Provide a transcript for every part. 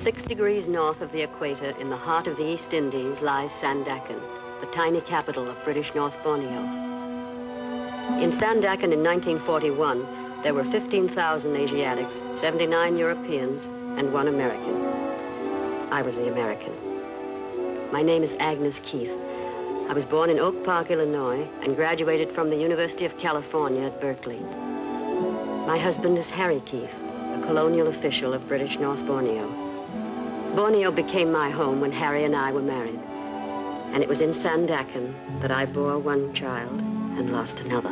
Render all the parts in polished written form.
6 degrees north of the equator, in the heart of the East Indies, lies Sandakan, the tiny capital of British North Borneo. In Sandakan in 1941, there were 15,000 Asiatics, 79 Europeans, and 1 American. I was the American. My name is Agnes Keith. I was born in Oak Park, Illinois, and graduated from the University of California at Berkeley. My husband is Harry Keith, a colonial official of British North Borneo. Borneo became my home when Harry and I were married. And it was in Sandakan that I bore 1 child and lost another.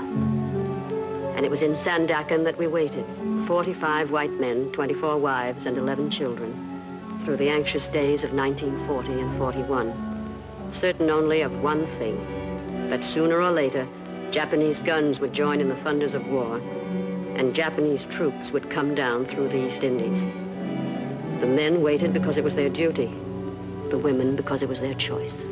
And it was in Sandakan that we waited, 45 white men, 24 wives, and 11 children, through the anxious days of 1940 and 41, certain only of one thing, that sooner or later, Japanese guns would join in the thunders of war, and Japanese troops would come down through the East Indies. The men waited because it was their duty, the women because it was their choice.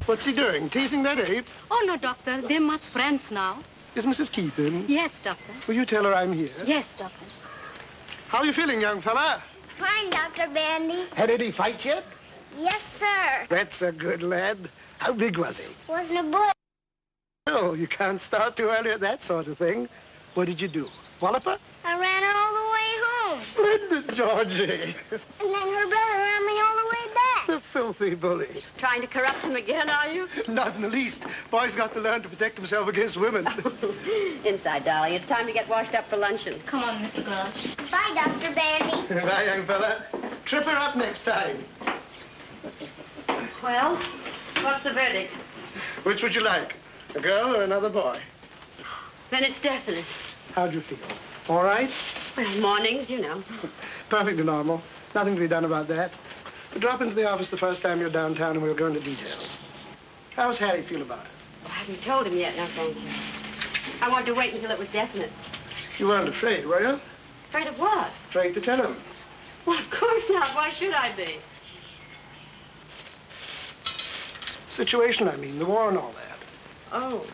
What's he doing? Teasing that ape? Oh, no, Doctor. They're much friends now. Is Mrs. Keith in? Yes, Doctor. Will you tell her I'm here? Yes, Doctor. How are you feeling, young fella? Fine, Dr. Bandy. Had any fight yet? Yes, sir. That's a good lad. How big was he? Wasn't a boy. Oh, you can't start too early at that sort of thing. What did you do? Wallop her? I ran her all the way home. Splendid, Georgie. And then her brother ran me all the way back. The filthy bully. Trying to corrupt him again, are you? Not in the least. Boy's got to learn to protect himself against women. Inside, darling. It's time to get washed up for luncheon. Come on, Mr. Grosh. Bye, Dr. Bandy. Bye, young fella. Trip her up next time. Well, what's the verdict? Which would you like? A girl or another boy? Then it's definite. How'd you feel? All right? Well, mornings, you know. Perfectly normal. Nothing to be done about that. Drop into the office the first time you're downtown and we'll go into details. How's Harry feel about it? I haven't told him yet, no thank you. I wanted to wait until it was definite. You weren't afraid, were you? Afraid of what? Afraid to tell him. Well, of course not. Why should I be? Situation, I mean, the war and all that. Oh.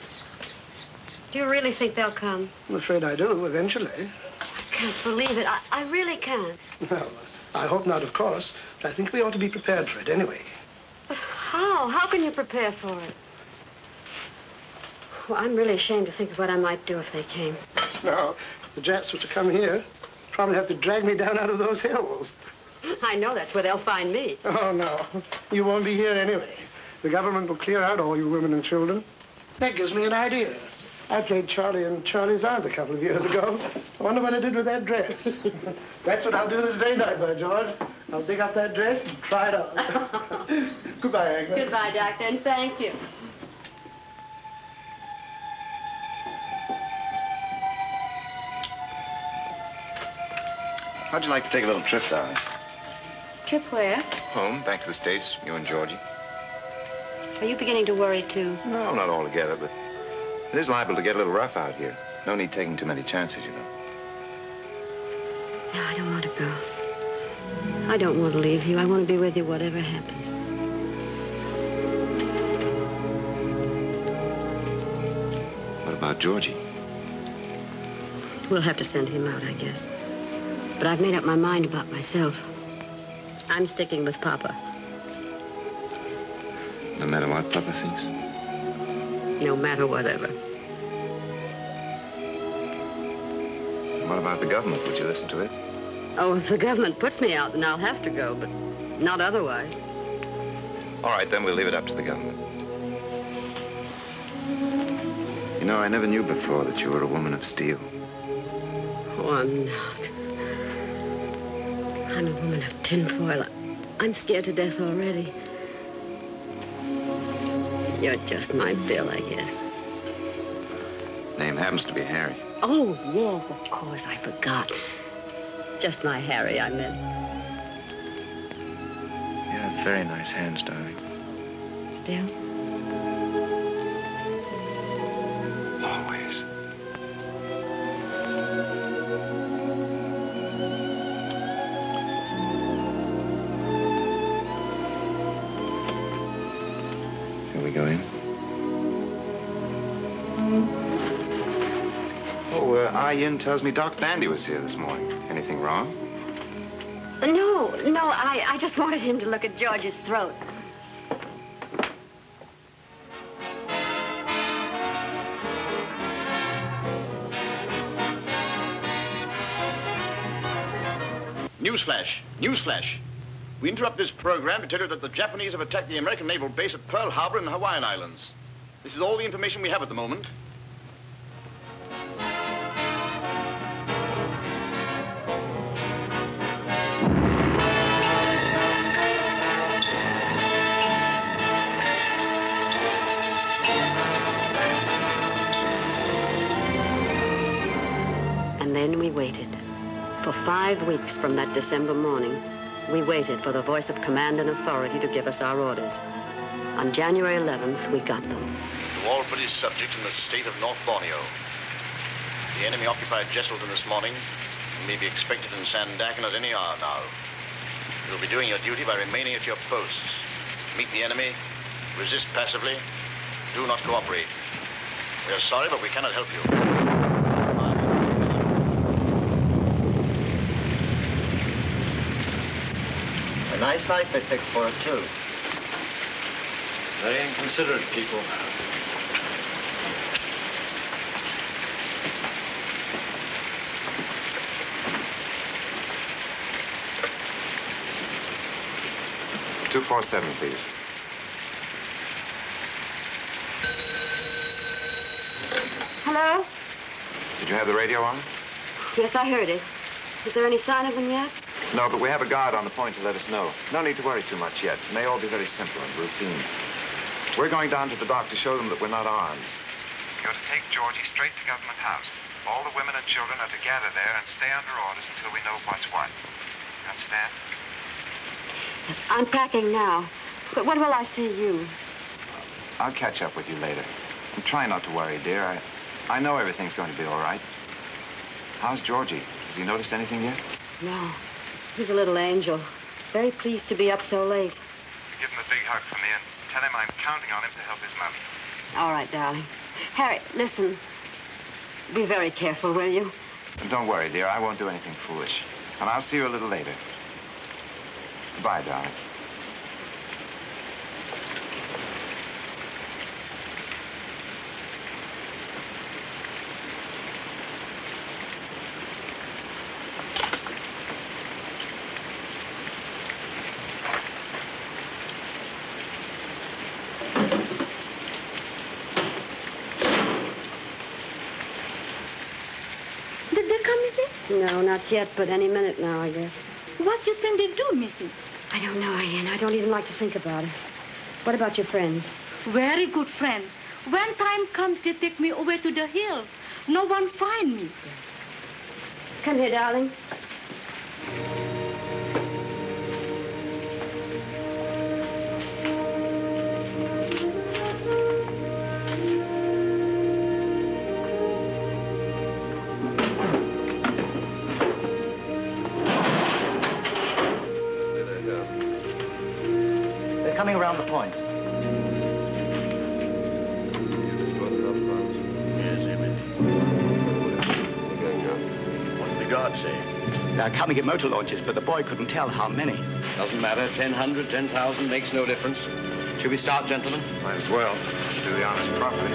Do you really think they'll come? I'm afraid I do, eventually. I can't believe it. I really can't. Well, I hope not, of course. But I think we ought to be prepared for it anyway. But how? How can you prepare for it? Well, I'm really ashamed to think of what I might do if they came. Now, if the Japs were to come here, probably have to drag me down out of those hills. I know that's where they'll find me. Oh, no. You won't be here anyway. The government will clear out all you women and children. That gives me an idea. I played Charlie and Charlie's aunt a couple of years ago. I wonder what I did with that dress. That's what I'll do this very night, by George. I'll dig up that dress and try it on. Goodbye, Agnes. Goodbye, Doctor, and thank you. How'd you like to take a little trip, darling? Trip where? Home, back to the States, you and Georgie. Are you beginning to worry, too? No, not altogether, but it is liable to get a little rough out here. No need taking too many chances, you know. No, I don't want to go. I don't want to leave you. I want to be with you whatever happens. What about Georgie? We'll have to send him out, I guess. But I've made up my mind about myself. I'm sticking with Papa. No matter what Papa thinks? No matter whatever. What about the government? Would you listen to it? Oh, if the government puts me out, then I'll have to go, but not otherwise. All right, then we'll leave it up to the government. You know, I never knew before that you were a woman of steel. Oh, I'm not. I'm a woman of tinfoil. I'm scared to death already. You're just my Bill, I guess. Name happens to be Harry. Oh, yes, of course, I forgot. Just my Harry, I meant. You have very nice hands, darling. Still? Always. go in. Oh, Ah Yin tells me Doc Bandy was here this morning. Anything wrong? No, I just wanted him to look at George's throat. Newsflash, newsflash. We interrupt this program to tell you that the Japanese have attacked the American naval base at Pearl Harbor in the Hawaiian Islands. This is all the information we have at the moment. And then we waited. For 5 weeks from that December morning, we waited for the voice of command and authority to give us our orders. On January 11th, we got them. To all British subjects in the state of North Borneo. The enemy occupied Jesselton this morning and may be expected in Sandakan at any hour now. You'll be doing your duty by remaining at your posts. Meet the enemy, resist passively, do not cooperate. We are sorry, but we cannot help you. A nice night they picked for it, too. Very inconsiderate people. $247, please. Hello? Did you have the radio on? Yes, I heard it. Is there any sign of them yet? No, but we have a guard on the point to let us know. No need to worry too much yet. It may all be very simple and routine. We're going down to the dock to show them that we're not armed. You're to take Georgie straight to Government House. All the women and children are to gather there and stay under orders until we know what's what. You understand? Yes, I'm packing now. But when will I see you? I'll catch up with you later. And try not to worry, dear. I know everything's going to be all right. How's Georgie? Has he noticed anything yet? No. He's a little angel. Very pleased to be up so late. Give him a big hug for me and tell him I'm counting on him to help his mother. All right, darling. Harry, listen. Be very careful, will you? And don't worry, dear. I won't do anything foolish. And I'll see you a little later. Goodbye, darling. No, not yet, but any minute now, I guess. What you think they do, Missy? I don't know, Ian. I don't even like to think about it. What about your friends? Very good friends. When time comes, they take me away to the hills. No one find me. Come here, darling. Coming around the point. What did the guard say? They're coming in motor launches, but the boy couldn't tell how many. Doesn't matter. 1,000, 10,000 makes no difference. Should we start, gentlemen? Might as well. Do the honors properly.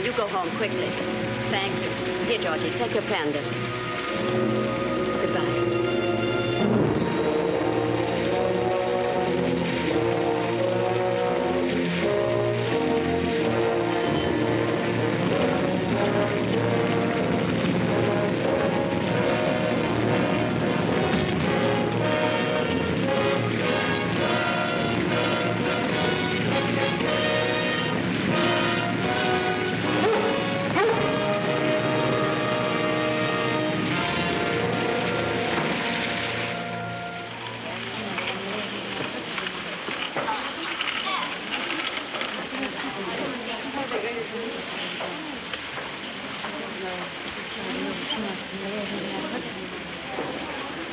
You go home quickly. Thank you. Here, Georgie, take your panda. Goodbye.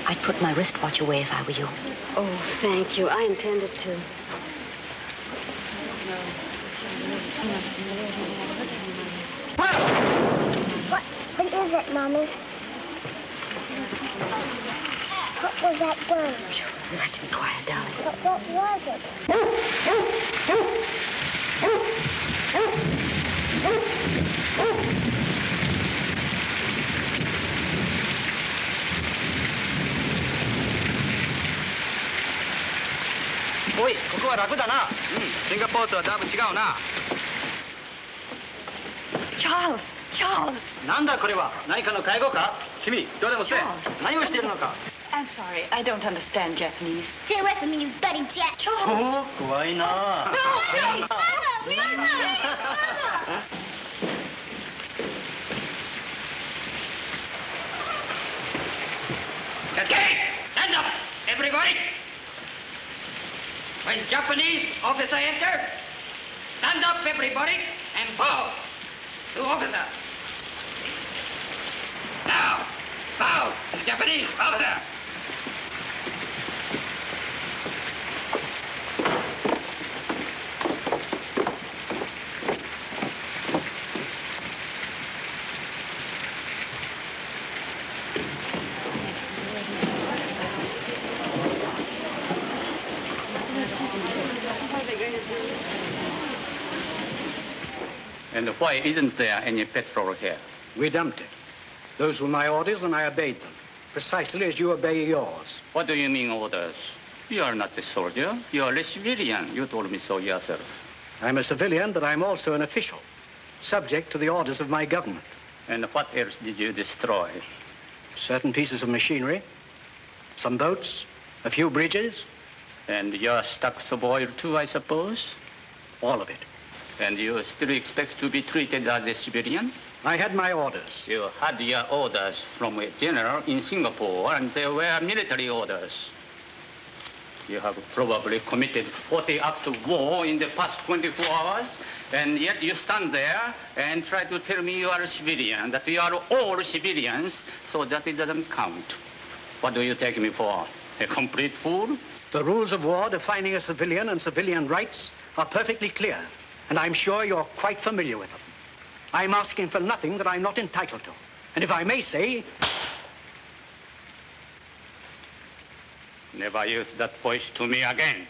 I'd put my wristwatch away if I were you. Oh, thank you. I intended to. What is it, Mommy? What was that gun? You have to be quiet, darling. But what was it?おい、ここは楽だな。シンガポールとはだいぶ違うな。Charles! Charles! なんだこれは？何かの介護か？君、どうでもせえ。何をしているのか？ I'm sorry, I don't understand Japanese. Stay away from me, you bloody jet. おお、怖いな。Mama! Okay, stand up, everybody. When Japanese officer enter, stand up, everybody, and bow to officer. Now, bow to Japanese officer. And why isn't there any petrol here? We dumped it. Those were my orders, and I obeyed them, precisely as you obey yours. What do you mean, orders? You are not a soldier. You are a civilian. You told me so yourself. I'm a civilian, but I'm also an official, subject to the orders of my government. And what else did you destroy? Certain pieces of machinery, some boats, a few bridges. And your stocks of oil too, I suppose? All of it. And you still expect to be treated as a civilian? I had my orders. You had your orders from a general in Singapore, and they were military orders. You have probably committed 40 acts of war in the past 24 hours, and yet you stand there and try to tell me you are a civilian, that we are all civilians, so that it doesn't count. What do you take me for? A complete fool? The rules of war defining a civilian and civilian rights are perfectly clear, and I'm sure you're quite familiar with them. I'm asking for nothing that I'm not entitled to. And if I may say... Never use that voice to me again.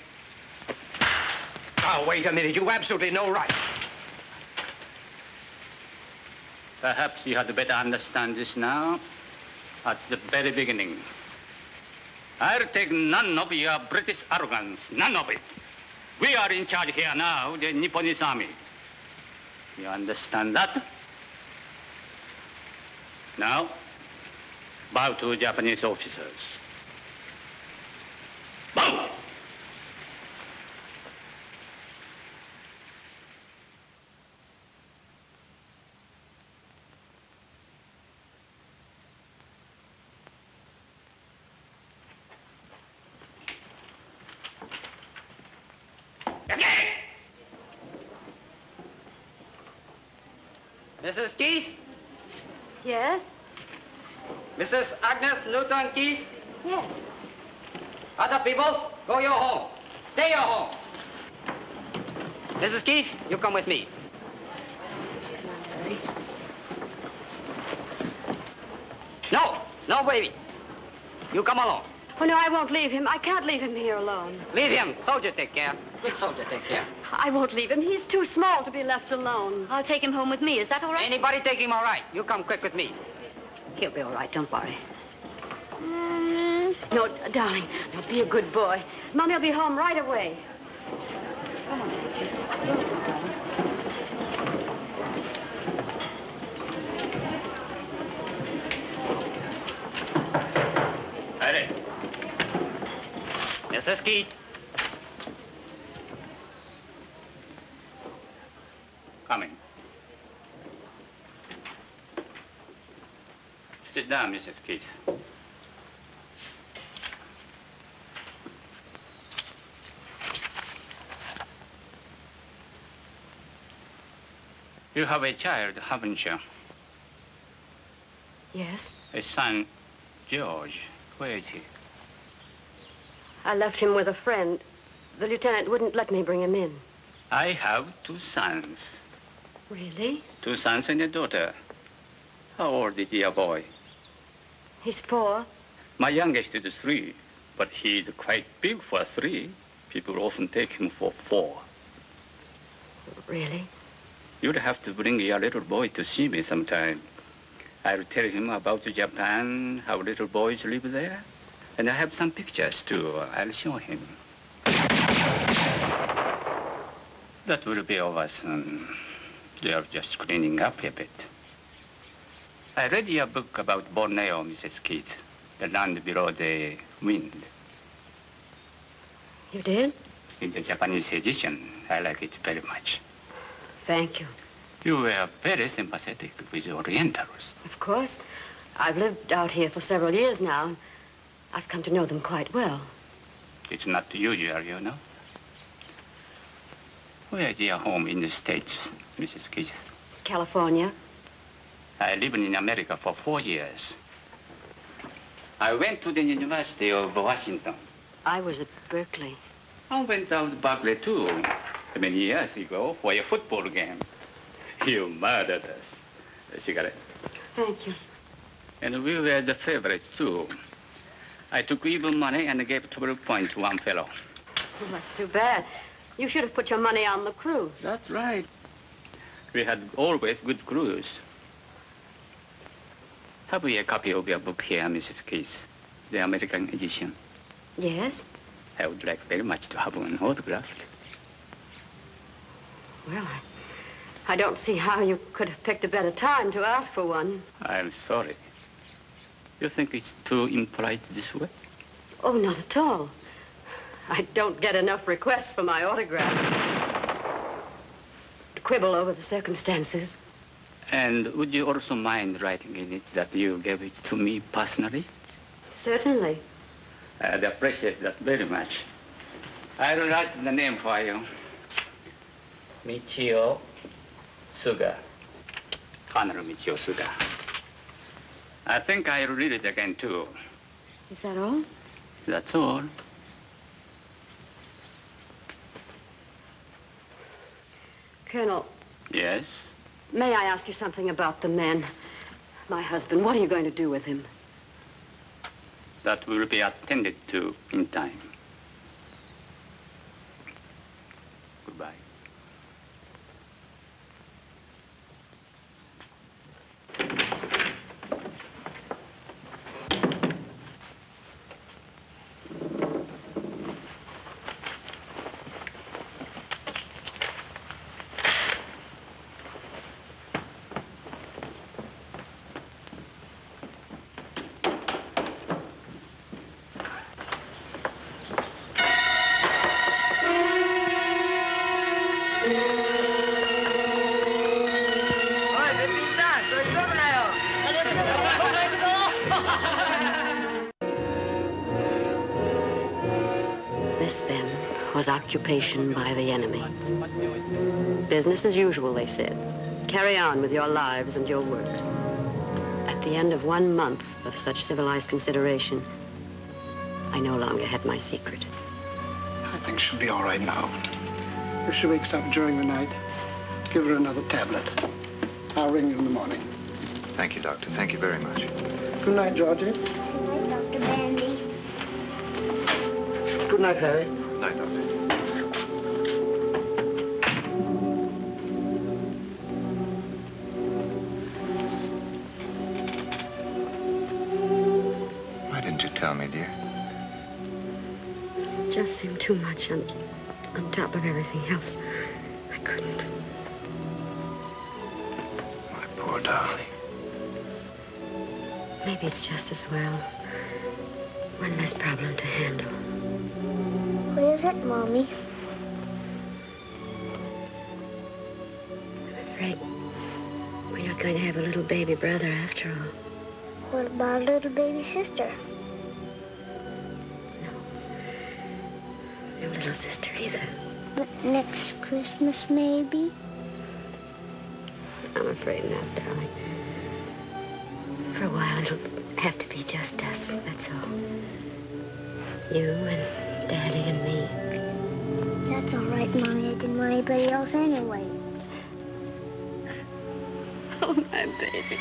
Now, wait a minute. You've absolutely no right. Perhaps you had better understand this now, at the very beginning. I'll take none of your British arrogance, none of it. We are in charge here now, the Nipponese army. You understand that? Now, bow to Japanese officers. Bow! Mrs. Keith? Yes? Mrs. Agnes Newton Keith? Yes. Other peoples, go your home. Stay your home. Mrs. Keith, you come with me. No, baby. You come along. Oh, no, I won't leave him. I can't leave him here alone. Leave him. Soldier take care. Good soldier take care. I won't leave him. He's too small to be left alone. I'll take him home with me. Is that all right? Anybody take him all right. You come quick with me. He'll be all right. Don't worry. No, darling. Now, be a good boy. Mommy will be home right away. Come on. Ready. Mrs. Keith. Coming. Sit down, Mrs. Keith. You have a child, haven't you? Yes? A son, George. Where is he? I left him with a friend. The lieutenant wouldn't let me bring him in. I have 2 sons. Really? 2 sons and a daughter. How old is your boy? He's 4. My youngest is 3, but he's quite big for 3. People often take him for 4. Really? You'll have to bring your little boy to see me sometime. I'll tell him about Japan, how little boys live there. And I have some pictures, too. I'll show him. That will be over soon. They are just cleaning up a bit. I read your book about Borneo, Mrs. Keith. The land below the wind. You did? In the Japanese edition, I like it very much. Thank you. You were very sympathetic with the Orientals. Of course. I've lived out here for several years now, and I've come to know them quite well. It's not usual, you know. Where is your home in the States, Mrs. Keith? California. I lived in America for 4 years. I went to the University of Washington. I was at Berkeley. I went out to Berkeley, too, many years ago for a football game. You murdered us. A cigarette. Thank you. And we were the favorites, too. I took even money and gave 12 points to one fellow. Well, that's too bad. You should have put your money on the crew. That's right. We had always good crews. Have we a copy of your book here, Mrs. Keith? The American edition? Yes? I would like very much to have one autographed. Well, I don't see how you could have picked a better time to ask for one. I'm sorry. You think it's too impolite this way? Oh, not at all. I don't get enough requests for my autograph. To quibble over the circumstances. And would you also mind writing in it that you gave it to me personally? Certainly. I'd appreciate that very much. I'll write the name for you. Michio Suga. Colonel Michio Suga. I think I'll read it again, too. Is that all? That's all. Colonel. Yes? May I ask you something about the men? My husband, what are you going to do with him? That will be attended to in time. Goodbye. This, then, was occupation by the enemy. Business as usual, they said. Carry on with your lives and your work. At the end of 1 month of such civilized consideration, I no longer had my secret. I think she'll be all right now. If she wakes up during the night, give her another tablet. I'll ring you in the morning. Thank you, Doctor. Thank you very much. Good night, Georgie. Good night, Dr. Bandy. Good night, Harry. Good night, Doctor. Why didn't you tell me, dear? It just seemed too much on top of everything else. I couldn't. My poor darling. Maybe it's just as well. One less problem to handle. What is it, Mommy? I'm afraid we're not going to have a little baby brother after all. What about a little baby sister? No little sister either. Next Christmas, maybe? I'm afraid not, darling. For a while, it'll have to be just us, that's all. You and Daddy and me. That's all right, Mommy. I didn't want anybody else anyway. Oh, my baby.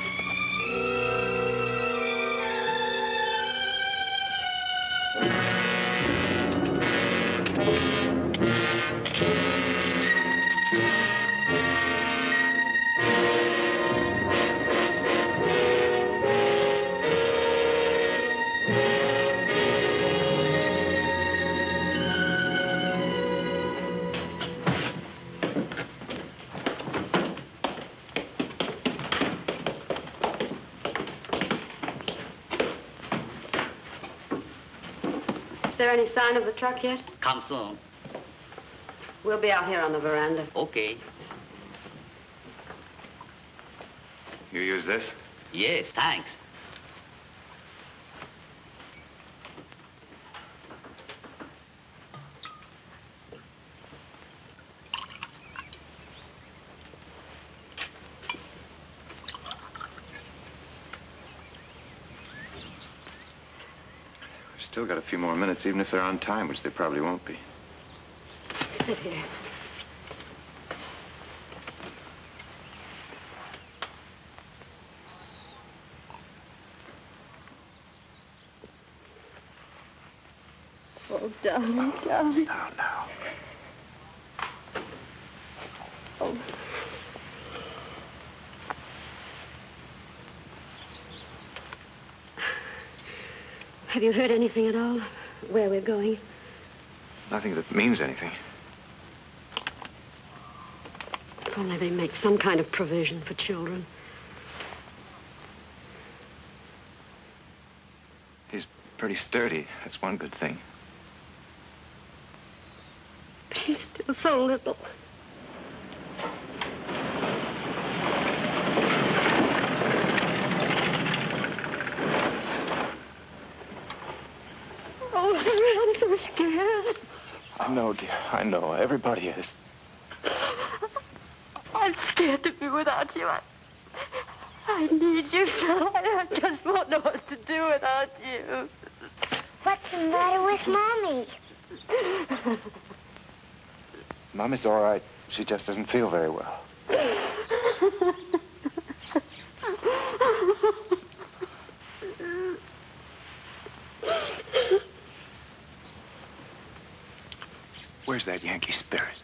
Is there any sign of the truck yet? Come soon. We'll be out here on the veranda. Okay. You use this? Yes, thanks. Still got a few more minutes, even if they're on time, which they probably won't be. Sit here. Oh, darling, darling. Now. Oh. Have you heard anything at all? Where we're going? Nothing that means anything. If only they make some kind of provision for children. He's pretty sturdy. That's one good thing. But he's still so little. Oh, I'm so scared. I know, dear. I know. Everybody is. I'm scared to be without you. I need you so. I just won't know what to do without you. What's the matter with Mommy? Mommy's all right. She just doesn't feel very well. Where's that Yankee spirit?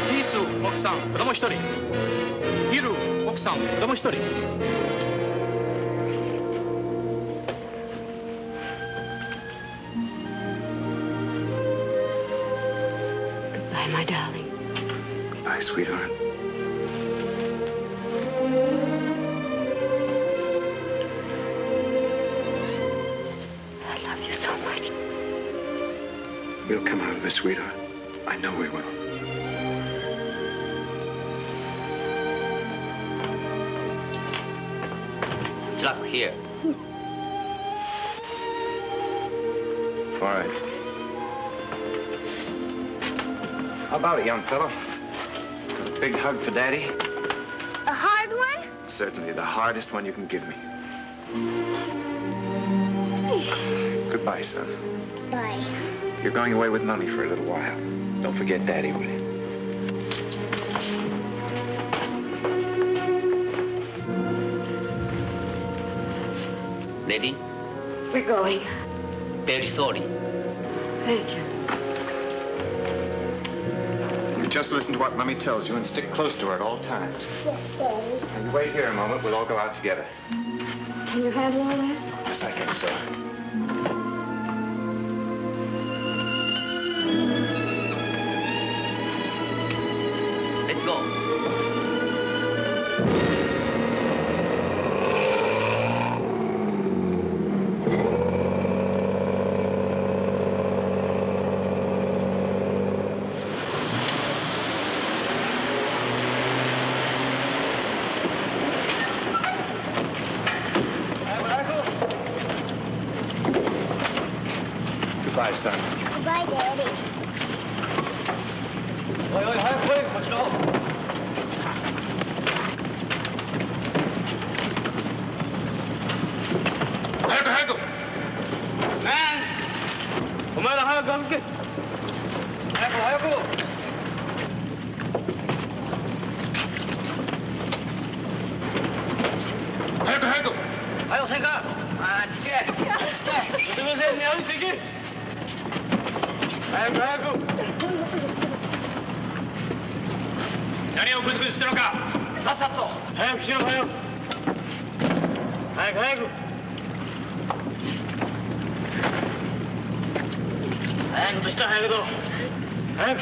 Kisu, 奥さん、子供一人。ヒル、奥さん、子供一人。Goodbye, my darling. Goodbye, sweetheart. I love you so much. We'll come out of this, sweetheart. I know we will. Truck here. All right. How about it, young fellow? A big hug for Daddy? A hard one? Certainly the hardest one you can give me. Goodbye, son. Bye. You're going away with Mommy for a little while. Don't forget Daddy, will you? Ready? We're going. Very sorry. Thank you. Just listen to what Mommy tells you and stick close to her at all times. Yes, Daddy. Now, you wait here a moment. We'll all go out together. Can you handle all that? Yes, I think so. Let's go. Goodbye, son. Goodbye, Daddy. おいおい、早く来い、そっちの方。早く早く。お前ら早く歩け。早く早く。早く早く。早くせんか。あっち来て。すみませんね、歩いていけ。早く早く。何をグズグズしてるのか。さっさと。早くしろ、早く。早く早く。早くとしたら早くと。早く。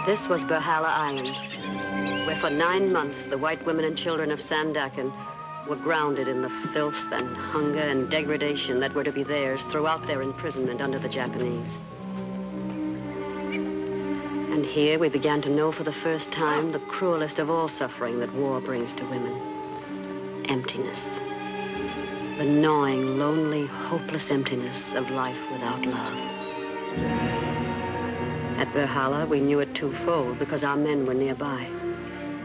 This was Berhala Island, where for 9 months the white women and children of Sandakan were grounded in the filth and hunger and degradation that were to be theirs throughout their imprisonment under the Japanese. And here we began to know for the first time the cruelest of all suffering that war brings to women: emptiness. The gnawing, lonely, hopeless emptiness of life without love. At Berhala, we knew it twofold because our men were nearby,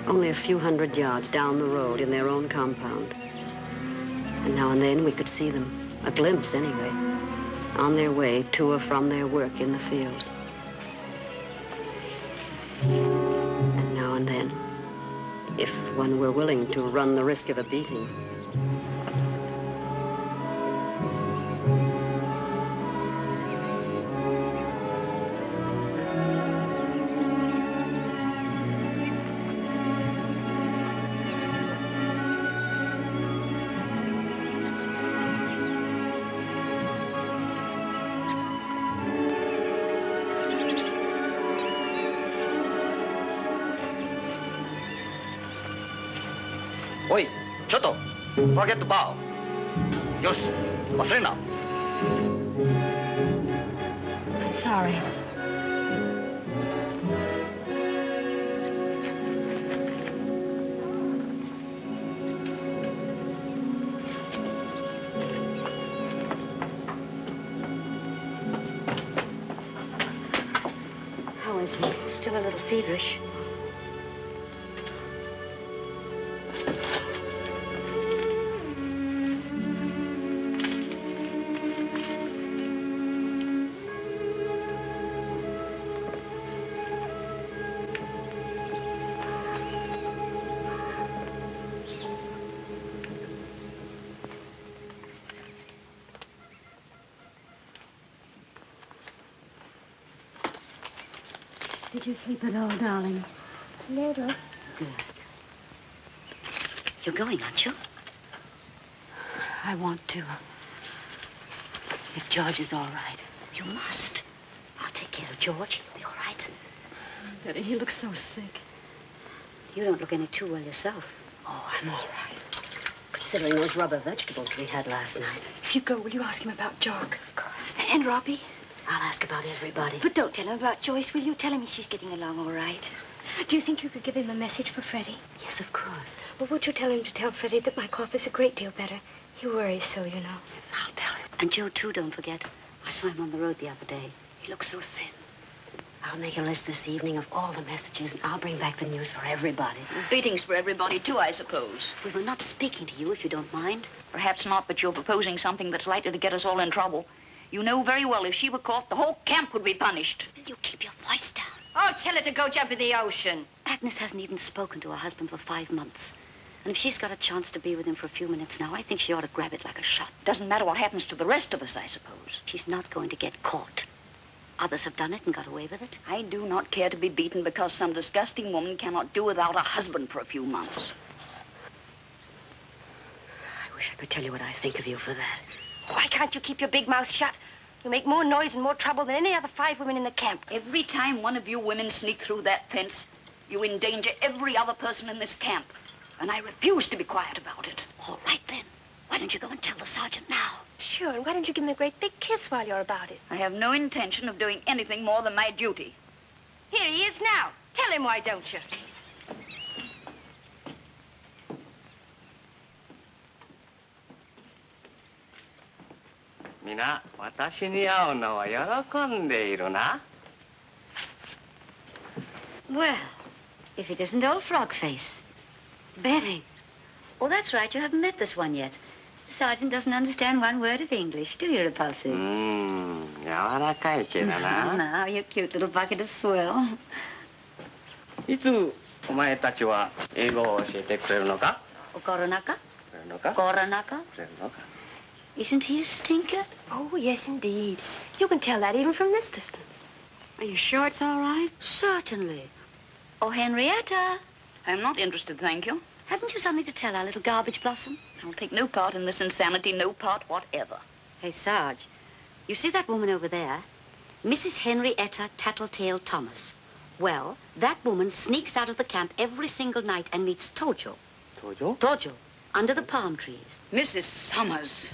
only a few hundred yards down the road in their own compound. And now and then we could see them, a glimpse anyway, on their way to or from their work in the fields. And now and then, if one were willing to run the risk of a beating, Forget to bow. よし、忘れんな。Sorry. I think. Still a little feverish. Did you sleep at all, darling? Little. Good. You're going, aren't you? I want to. If George is all right. You must. I'll take care of George. He'll be all right. Betty, he looks so sick. You don't look any too well yourself. Oh, I'm all right. Considering those rubber vegetables we had last night. If you go, will you ask him about Jock? Of course. And Robbie? I'll ask about everybody. But don't tell him about Joyce, will you? Tell him she's getting along all right. Do you think you could give him a message for Freddie? Yes, of course. Well, would you tell him to tell Freddie that my cough is a great deal better? He worries so, you know. I'll tell him. And Joe, too, don't forget. I saw him on the road the other day. He looks so thin. I'll make a list this evening of all the messages, and I'll bring back the news for everybody. Greetings for everybody, too, I suppose. We were not speaking to you, if you don't mind. Perhaps not, but you're proposing something that's likely to get us all in trouble. You know very well if she were caught, the whole camp would be punished. Will you keep your voice down? Oh, tell her to go jump in the ocean. Agnes hasn't even spoken to her husband for 5 months. And if she's got a chance to be with him for a few minutes now, I think she ought to grab it like a shot. Doesn't matter what happens to the rest of us, I suppose. She's not going to get caught. Others have done it and got away with it. I do not care to be beaten because some disgusting woman cannot do without a husband for a few months. I wish I could tell you what I think of you for that. Why can't you keep your big mouth shut? You make more noise and more trouble than any other 5 women in the camp. Every time one of you women sneak through that fence, you endanger every other person in this camp. And I refuse to be quiet about it. All right, then. Why don't you go and tell the sergeant now? Sure, and why don't you give him a great big kiss while you're about it? I have no intention of doing anything more than my duty. Here he is now. Tell him, why don't you? Mina, 私に会うのは喜んでいるな。Well, if it isn't old Frog Face. Betty. Oh, that's right. You haven't met this one yet. The sergeant doesn't understand one word of English, do you, Repulsive? 柔らかいけどな。Now, you cute little bucket of swell. いつお前たちは英語を教えてくれるのか？ Koronaka? くれるのか？ Koronaka? くれるのか？ Isn't he a stinker? Oh, yes, indeed. You can tell that even from this distance. Are you sure it's all right? Certainly. Oh, Henrietta. I'm not interested, thank you. Haven't you something to tell our little garbage blossom? I'll take no part in this insanity, no part whatever. Hey, Sarge, you see that woman over there? Mrs. Henrietta Tattletale Thomas. Well, that woman sneaks out of the camp every single night and meets Tojo. Tojo? Tojo, under the palm trees. Mrs. Summers.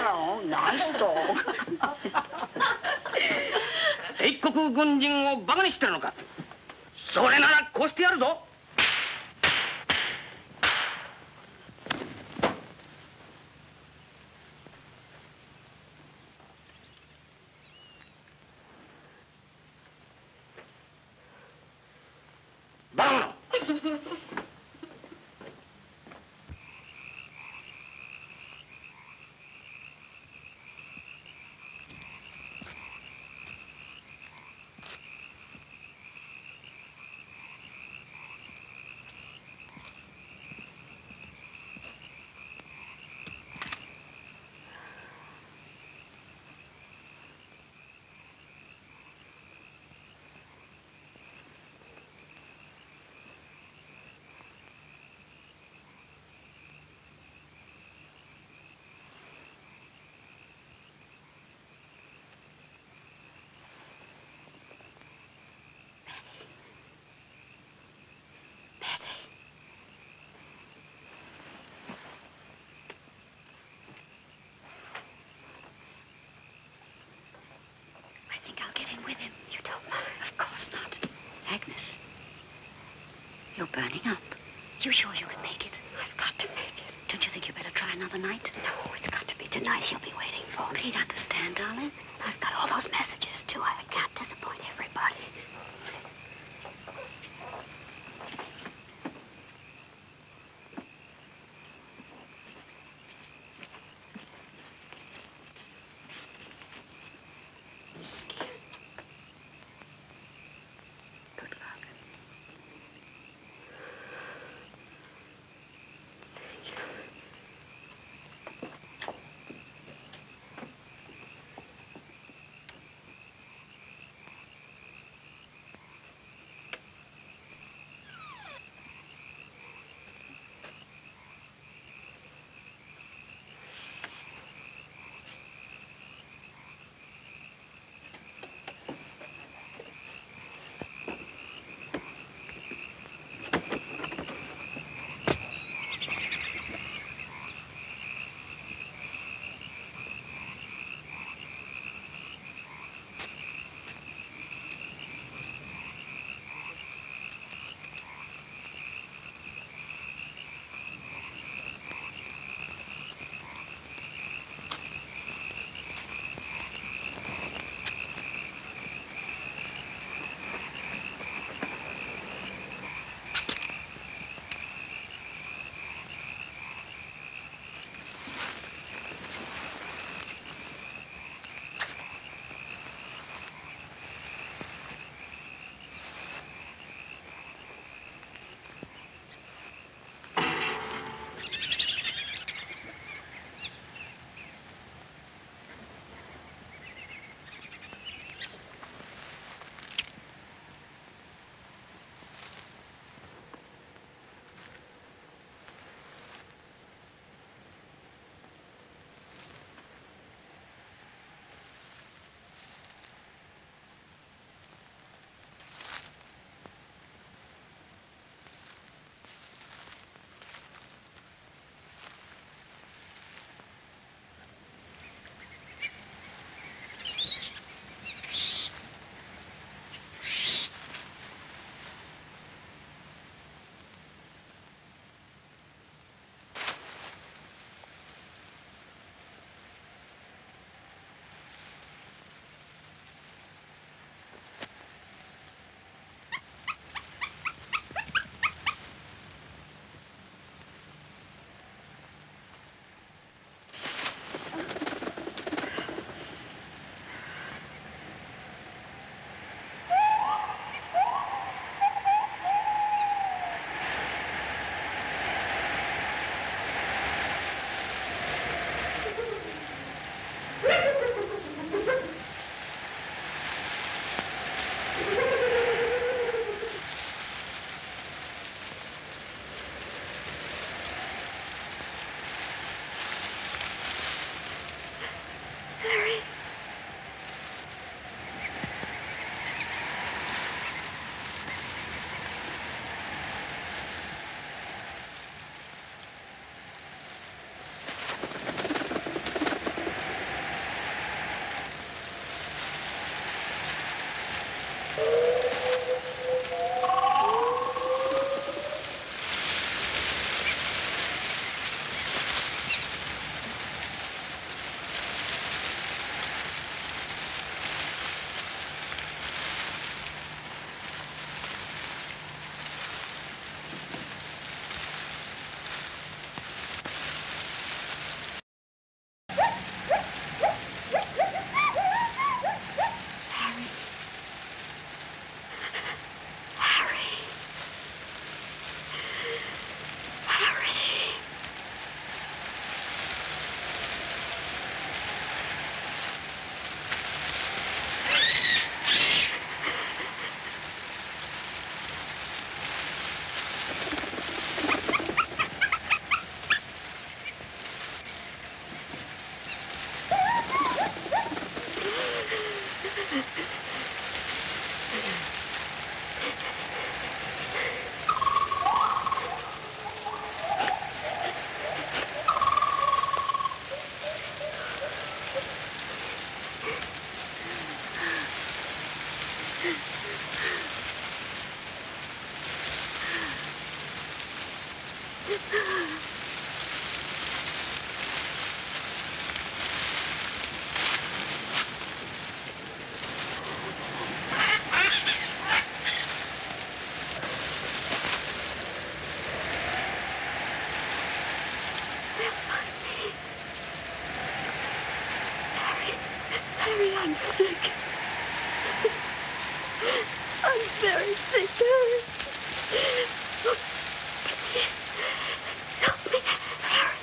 Oh, nice dog. 帝国軍人をバカにしてるのか？それならこうしてやるぞ。バカ者。You're burning up. You sure you can make it? I've got to make it. Don't you think you better try another night? No, it's got to be tonight. He'll be waiting for me. But he'd understand, darling. I've got all those messages, too. I can't disappoint everybody. sick. I'm very sick, Harry. Oh, please, help me, Harry.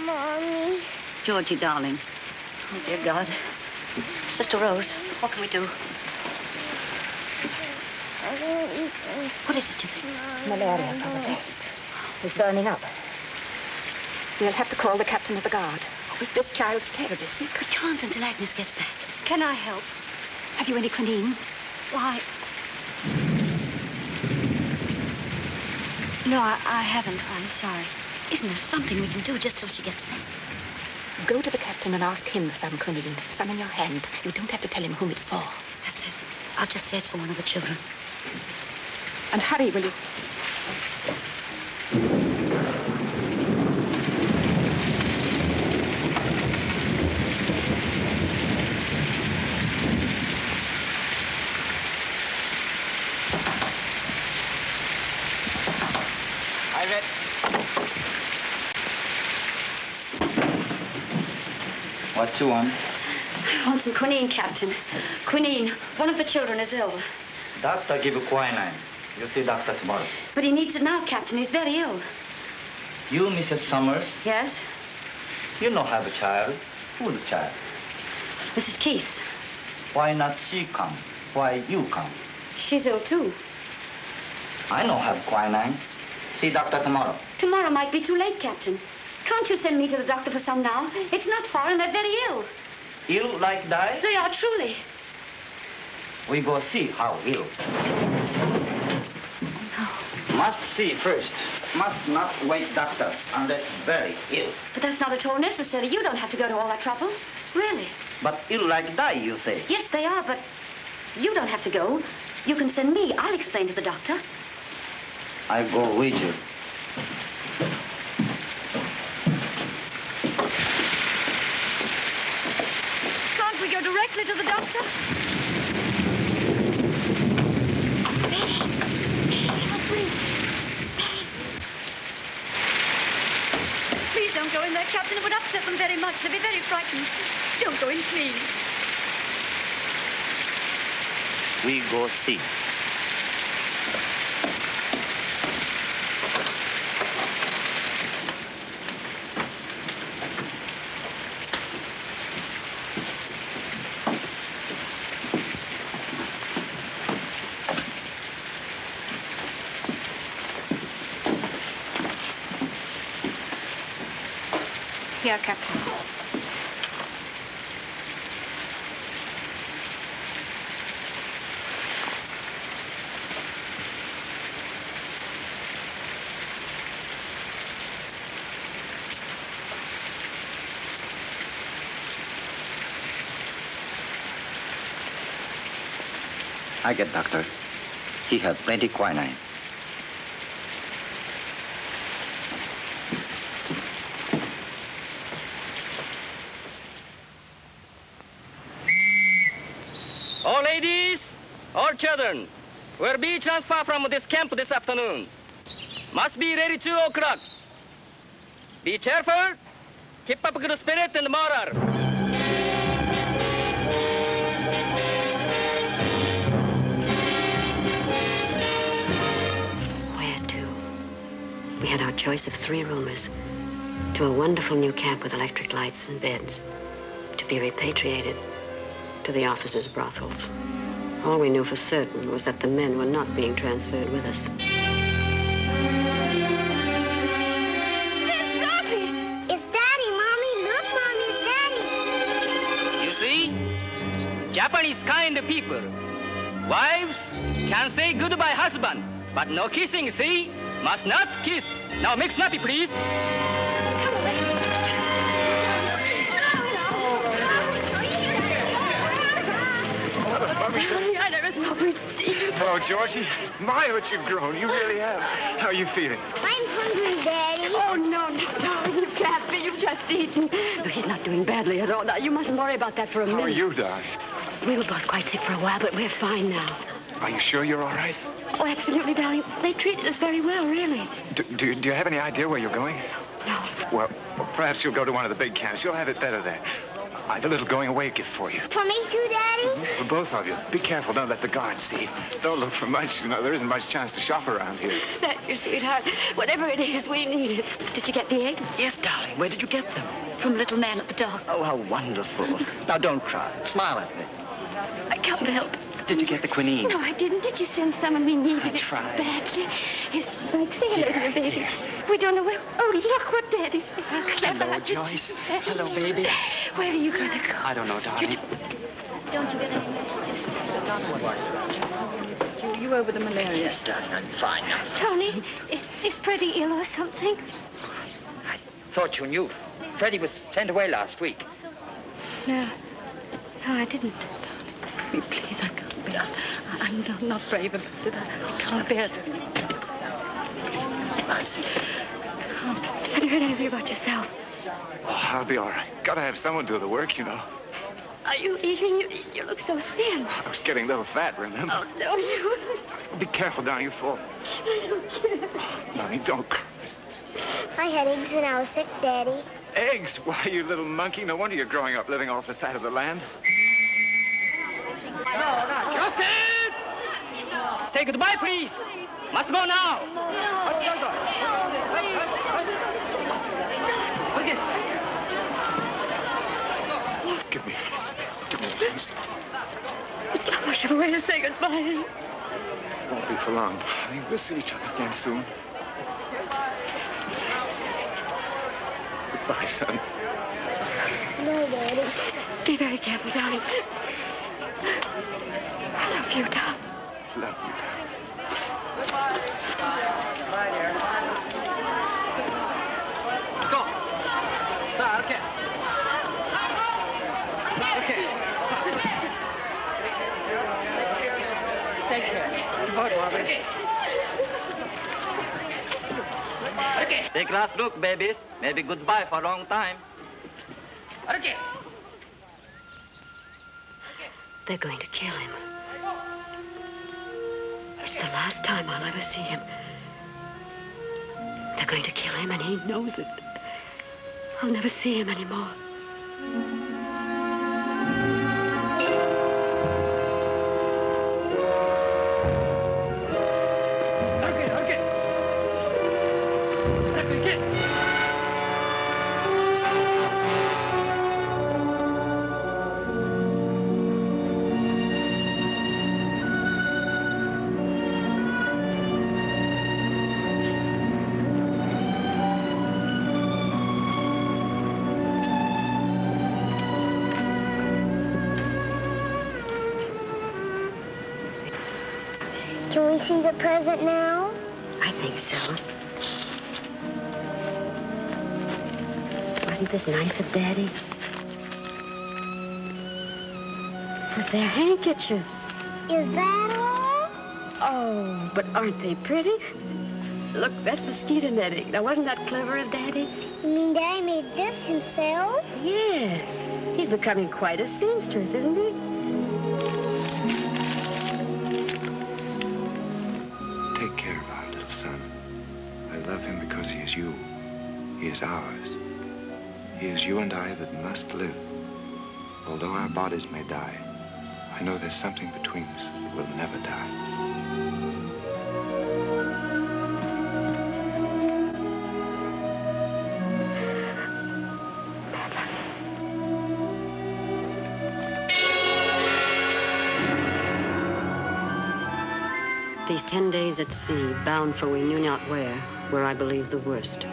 Mommy. Georgie, darling. Oh, dear God. Sister Rose, what can we do? I won't eat them. What is it, you think? Malaria, probably. He's burning up. We'll have to call the captain of the guard. This child's terribly sick. We can't until Agnes gets back. Can I help? Have you any quinine? Why? No, I haven't. I'm sorry. Isn't there something we can do just till she gets back? Go to the captain and ask him for some quinine. Some in your hand. You don't have to tell him whom it's for. That's it. I'll just say it's for one of the children. And hurry, will you? What you want? I want some quinine, Captain. Quinine. One of the children is ill. Doctor give quinine. You'll see doctor tomorrow. But he needs it now, Captain. He's very ill. You, Mrs. Summers? Yes? You no have a child. Who's the child? Mrs. Keith. Why not she come? Why you come? She's ill, too. I no have quinine. See doctor tomorrow. Tomorrow might be too late, Captain. Can't you send me to the doctor for some now? It's not far, and they're very ill. Ill like die? They are, truly. We go see how ill. No. Must see first. Must not wait doctor unless very ill. But that's not at all necessary. You don't have to go to all that trouble. Really. But ill like die, you say? Yes, they are, but you don't have to go. You can send me. I'll explain to the doctor. I go with you. Can't we go directly to the doctor? Please don't go in there, Captain. It would upset them very much. They'd be very frightened. Don't go in, please. We go see. Here, Captain. I get doctor. He have plenty quinine. All ladies, all children will be transferred from this camp this afternoon. Must be ready 2 o'clock. Be cheerful, keep up good spirit and moral. choice of 3 roomers to a wonderful new camp with electric lights and beds, to be repatriated to the officers' brothels. All we knew for certain was that the men were not being transferred with us. There's Robbie! It's Daddy, Mommy. Look, Mommy, it's Daddy. You see? Japanese kind of people. Wives can say goodbye husband, but no kissing, see? Must not kiss. Now make snappy, please. I never thought we'd see you. Oh, Georgie, my, what you've grown. You really have. How are you feeling? I'm hungry, Daddy. Oh, no, darling, you can't be. You've just eaten. No, he's not doing badly at all. Now, you mustn't worry about that for a minute. How are you, darling? We were both quite sick for a while, but we're fine now. Are you sure you're all right? Oh, absolutely, darling. They treated us very well, really. Do you have any idea where you're going? No. Well, perhaps you'll go to one of the big camps. You'll have it better there. I have a little going-away gift for you. For me too, Daddy? For both of you. Be careful. Don't let the guards see. Don't look for much. You know, there isn't much chance to shop around here. Thank you, sweetheart. Whatever it is, we need it. Did you get the eggs? Yes, darling. Where did you get them? From little man at the dock. Oh, how wonderful. Now, don't cry. Smile at me. I can't help it. Did you get the quinine? No, I didn't. Did you send someone? We needed it so tried. badly. His like, say hello to the baby. We don't know where. Oh, look what Daddy's being. How clever. Hello, Joyce. Hello, baby. Where are you going to go? I don't know, darling. Don't you get any messages? You over the malaria? Yes, darling. I'm fine now. Tony, is Freddie ill or something? I thought you knew. Freddie was sent away last week. No, I didn't. Please, I can't bear it. I'm not brave about it. I can't bear it. I see. Have you heard anything about yourself? Oh, I'll be all right. Gotta have someone do the work, you know. Are you eating? You look so thin. I was getting a little fat, remember? Oh, no, you. Be careful down, you fall. I don't care. Mommy, don't cry. I had eggs when I was sick, Daddy. Eggs? Why, you little monkey. No wonder you're growing up living off the fat of the land. Justin! Say goodbye, please. Must go now. Give me a chance. It's not much of a way to say goodbye, is it? Won't be for long, darling. We'll see each other again soon. Goodbye, son. No, Daddy. Be very careful, darling. I love you, darling. Love you, darling. Go. Sir, okay. Okay. Take care. Okay. Take last look, babies. Maybe goodbye for a long time. Okay. They're going to kill him. It's the last time I'll ever see him. They're going to kill him, and he knows it. I'll never see him anymore. Can we see the present now? I think so. Wasn't this nice of Daddy? With their handkerchiefs. Is that all? Oh, but aren't they pretty? Look, that's mosquito netting. Now, wasn't that clever of Daddy? You mean Daddy made this himself? Yes. He's becoming quite a seamstress, isn't he? Take care of our little son. I love him because he is you. He is ours. He is you and I that must live. Although our bodies may die, I know there's something between us that will never die. These 10 days at sea, bound for we knew not where, were, I believe, the worst.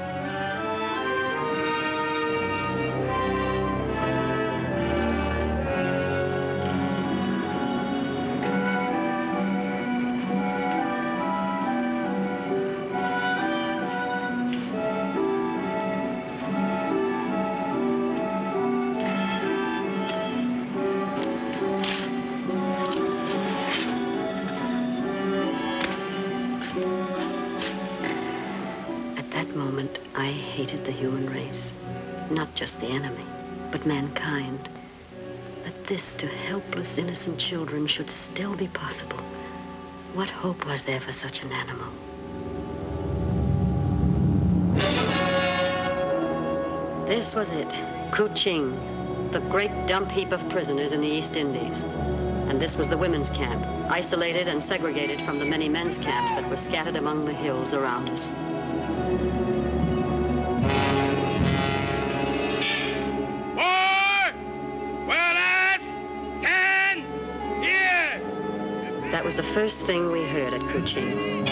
Hated the human race, not just the enemy, but mankind. That this to helpless, innocent children should still be possible. What hope was there for such an animal? This was it, Kuching, the great dump heap of prisoners in the East Indies. And this was the women's camp, isolated and segregated from the many men's camps that were scattered among the hills around us. That was the first thing we heard at Kuching.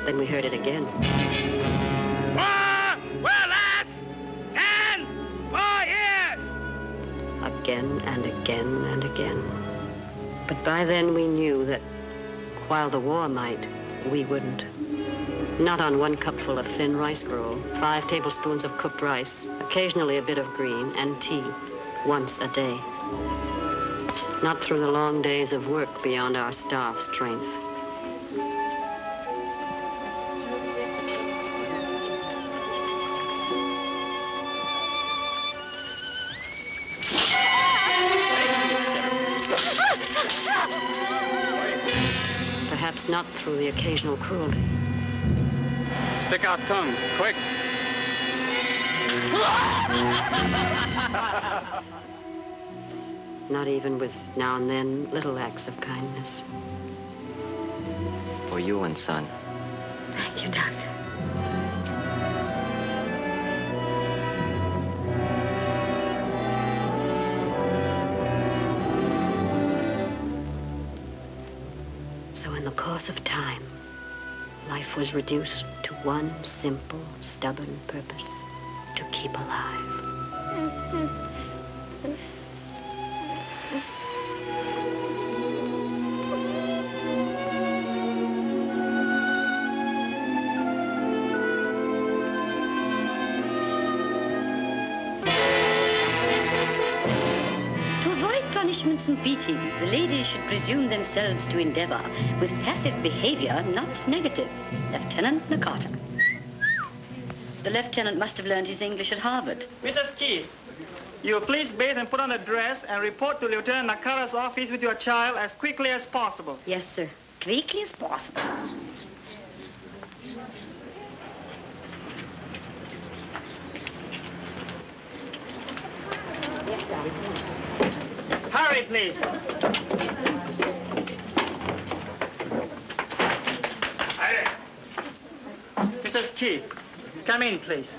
Then we heard it again. Again and again and again. But by then we knew that while the war might, we wouldn't. Not on one cupful of thin rice gruel, 5 tablespoons of cooked rice, occasionally a bit of green, and tea, once a day. Not through the long days of work beyond our starved strength. Perhaps not through the occasional cruelty. Stick out tongue, quick. Not even with, now and then, little acts of kindness. For you and son. Thank you, Doctor. So in the course of time, life was reduced to one simple, stubborn purpose: to keep alive. Punishments and beatings, the ladies should presume themselves to endeavor with passive behavior, not negative. Lieutenant Nakata. The lieutenant must have learned his English at Harvard. Mrs. Keith, you please bathe and put on a dress and report to Lieutenant Nakata's office with your child as quickly as possible. Yes, sir. Quickly as possible. Yes, darling. Hurry, please. Hurry. Mrs. Keith, come in, please.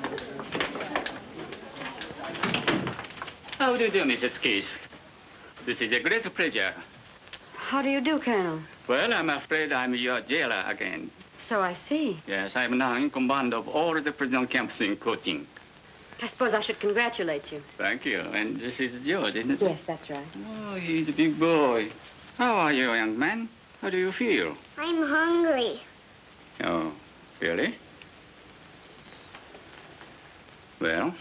How do you do, Mrs. Keith? This is a great pleasure. How do you do, Colonel? Well, I'm afraid I'm your jailer again. So I see. Yes, I'm now in command of all the prison camps in Kuching. I suppose I should congratulate you. Thank you. And this is George, isn't it? Yes, that's right. Oh, he's a big boy. How are you, young man? How do you feel? I'm hungry. Oh, really? Well,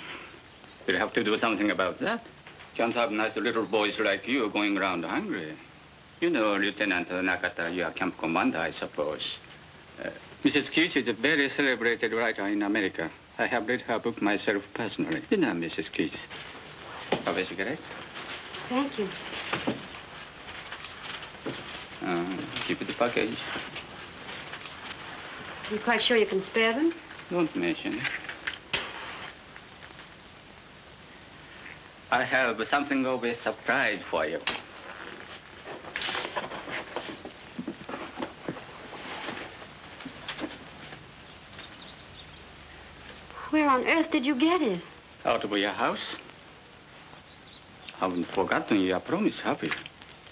we'll have to do something about that. Can't have nice little boys like you going around hungry. You know, Lieutenant Nakata, you are camp commander, I suppose. Mrs. Keith is a very celebrated writer in America. I have read her book myself personally. Didn't I, Mrs. Keith? Have a cigarette? Thank you. Keep the package. You quite sure you can spare them? Don't mention it. I have something of a surprise for you. Where on earth did you get it? Out of your house. haven't forgotten your promise, have you?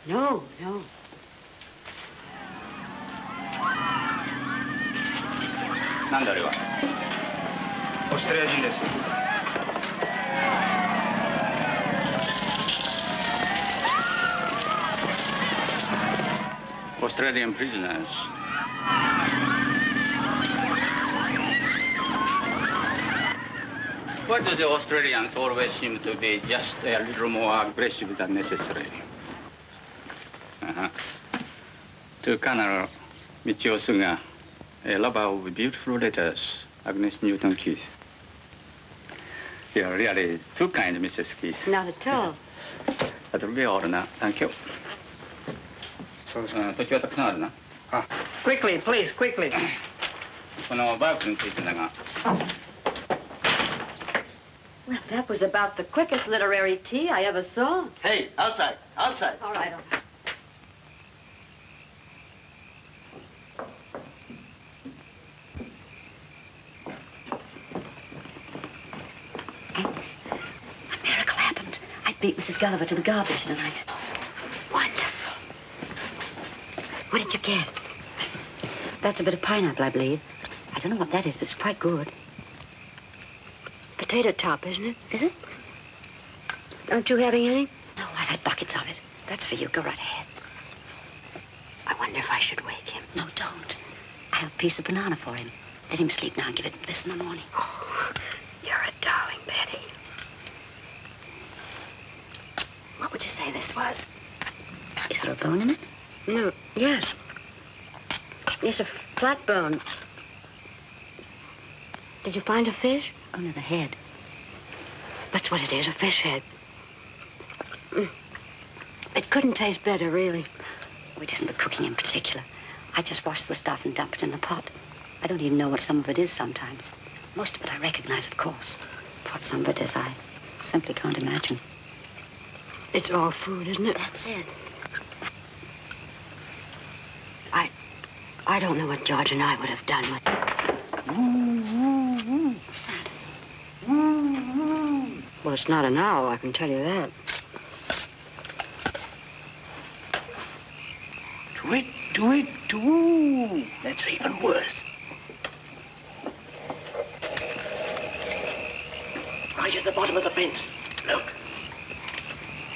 No, no. なんだあれは？オーストラリア人です。Australian prisoners. Why do the Australians always seem to be just a little more aggressive than necessary? To Colonel Michio Suga, a lover of beautiful letters, Agnes Newton Keith. You're really too kind, Mrs. Keith. Not at all. That will be all now. Thank you. Quickly, please, quickly. このバイクについてだが。 Well, that was about the quickest literary tea I ever saw. Hey, outside, outside. All right, all right. Agnes, a miracle happened. I beat Mrs. Gulliver to the garbage tonight. Wonderful. What did you get? That's a bit of pineapple, I believe. I don't know what that is, but it's quite good. Potato top, isn't it? Is it? Aren't you having any? No, I've had buckets of it. That's for you. Go right ahead. I wonder if I should wake him. No, don't. I have a piece of banana for him. Let him sleep now and give him this in the morning. Oh, you're a darling, Betty. What would you say this was? Is there a bone in it? No, yes. Yes, a flat bone. Did you find a fish? Oh, no, the head. That's what it is, a fish head. It couldn't taste better, really. Oh, it isn't the cooking in particular. I just wash the stuff and dump it in the pot. I don't even know what some of it is sometimes. Most of it I recognize, of course. What some of it is, I simply can't imagine. It's all food, isn't it? That's it. I don't know what George and I would have done with it. What's that? Well, it's not an owl, I can tell you that. Do. That's even worse. Right at the bottom of the fence. Look.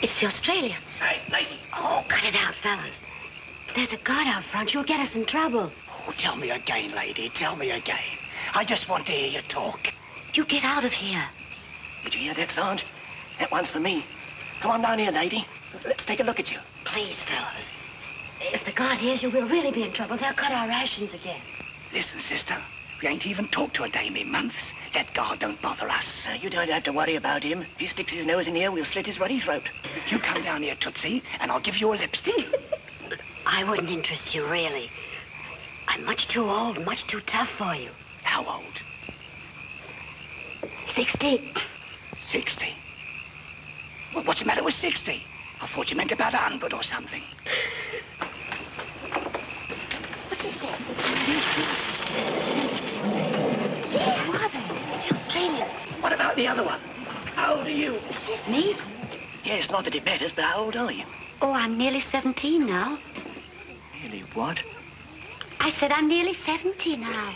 It's the Australians. Right, lady. Oh, cut it out, fellas. There's a guard out front. You'll get us in trouble. Oh, tell me again, lady. Tell me again. I just want to hear you talk. You get out of here. Did you hear that, Sarge? That one's for me. Come on down here, lady. Let's take a look at you. Please, fellas. If the guard hears you, we'll really be in trouble. They'll cut our rations again. Listen, sister. We ain't even talked to a dame in months. That guard don't bother us. You don't have to worry about him. If he sticks his nose in here, we'll slit his ruddy throat. You come down here, Tootsie, and I'll give you a lipstick. I wouldn't interest you, really. I'm much too old, much too tough for you. How old? 60. 60? Well, what's the matter with 60? I thought you meant about 100 or something. What's he say? Yeah, who are they? It's the Australians. What about the other one? How old are you? Me? Yes, not that it matters, but how old are you? Oh, I'm nearly 17 now. Nearly what? I said I'm nearly 70 now.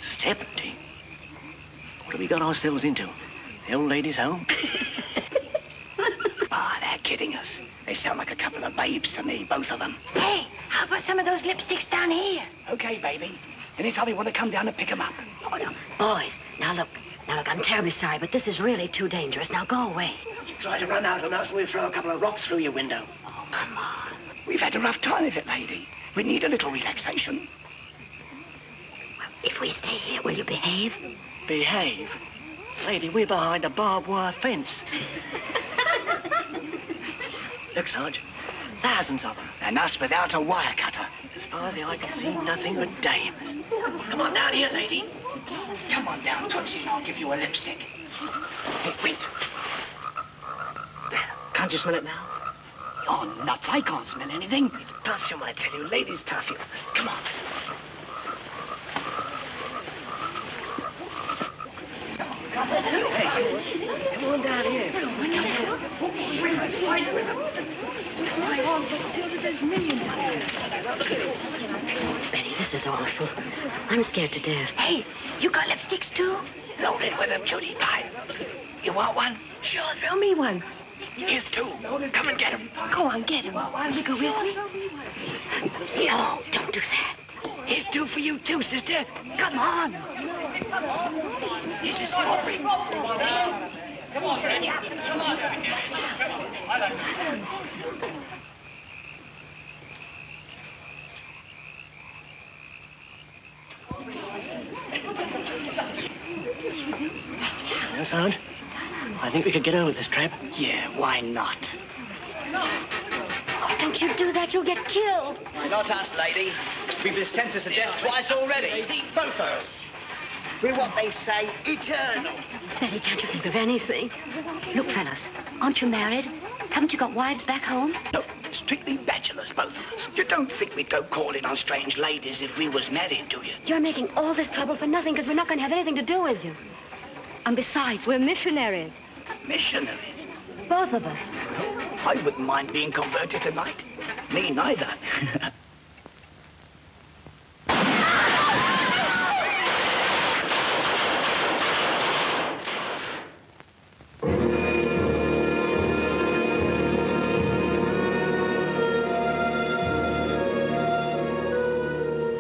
70? What have we got ourselves into? The old lady's home? They're kidding us. They sound like a couple of babes to me, both of them. Hey, how about some of those lipsticks down here? Okay, baby. Anytime you want to come down and pick them up. Oh, no. Boys, now look, I'm terribly sorry, but this is really too dangerous. Now go away. You try to run out on us and we'll throw a couple of rocks through your window. Oh, come on. We've had a rough time of it, lady. We need a little relaxation. Well, if we stay here, will you behave? Behave? Lady, we're behind a barbed wire fence. Look, Sarge, thousands of them. And us without a wire cutter. As far as the eye can see, nothing but dames. Come on down here, lady. Come on down, Tootsie, and I'll give you a lipstick. Hey, wait. Can't you smell it now? You're nuts. I can't smell anything. It's perfume, I tell you. Ladies' perfume. Come on. Come Hey, come on down here. There's millions of them. Betty, this is awful. I'm scared to death. Hey, you got lipsticks too? Loaded with them, cutie pie. You want one? Sure, throw me one. Here's two. Come and get them. Go on, get them. Will you go with me? No, don't do that. Here's two for you too, sister. Come on. Here's a strawberry. Come on, Fred. Come on. No, Sergeant? I think we could get over this trap. Yeah, why not? Oh, don't you do that. You'll get killed. Not us, lady. We've been sentenced to death twice already. Both of us. We're what they say, eternal. Betty, can't you think of anything? Look, fellas, aren't you married? Haven't you got wives back home? No, strictly bachelors, both of us. You don't think we'd go calling on strange ladies if we was married, do you? You're making all this trouble for nothing because we're not going to have anything to do with you. And besides, we're missionaries. Missionaries? Both of us. I wouldn't mind being converted tonight. Me neither.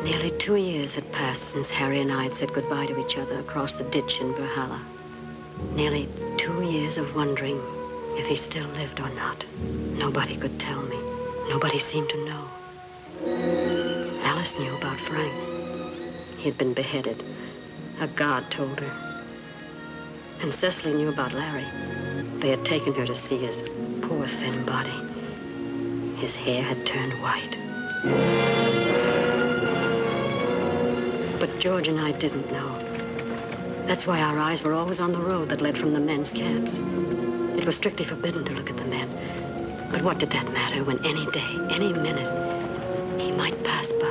Nearly 2 years had passed since Harry and I had said goodbye to each other across the ditch in Valhalla. Nearly 2 years of wondering if he still lived or not. Nobody could tell me. Nobody seemed to know. Alice knew about Frank. He had been beheaded. A guard told her. And Cecily knew about Larry. They had taken her to see his poor, thin body. His hair had turned white. But George and I didn't know. That's why our eyes were always on the road that led from the men's camps. It was strictly forbidden to look at the men. But what did that matter when any day, any minute, he might pass by?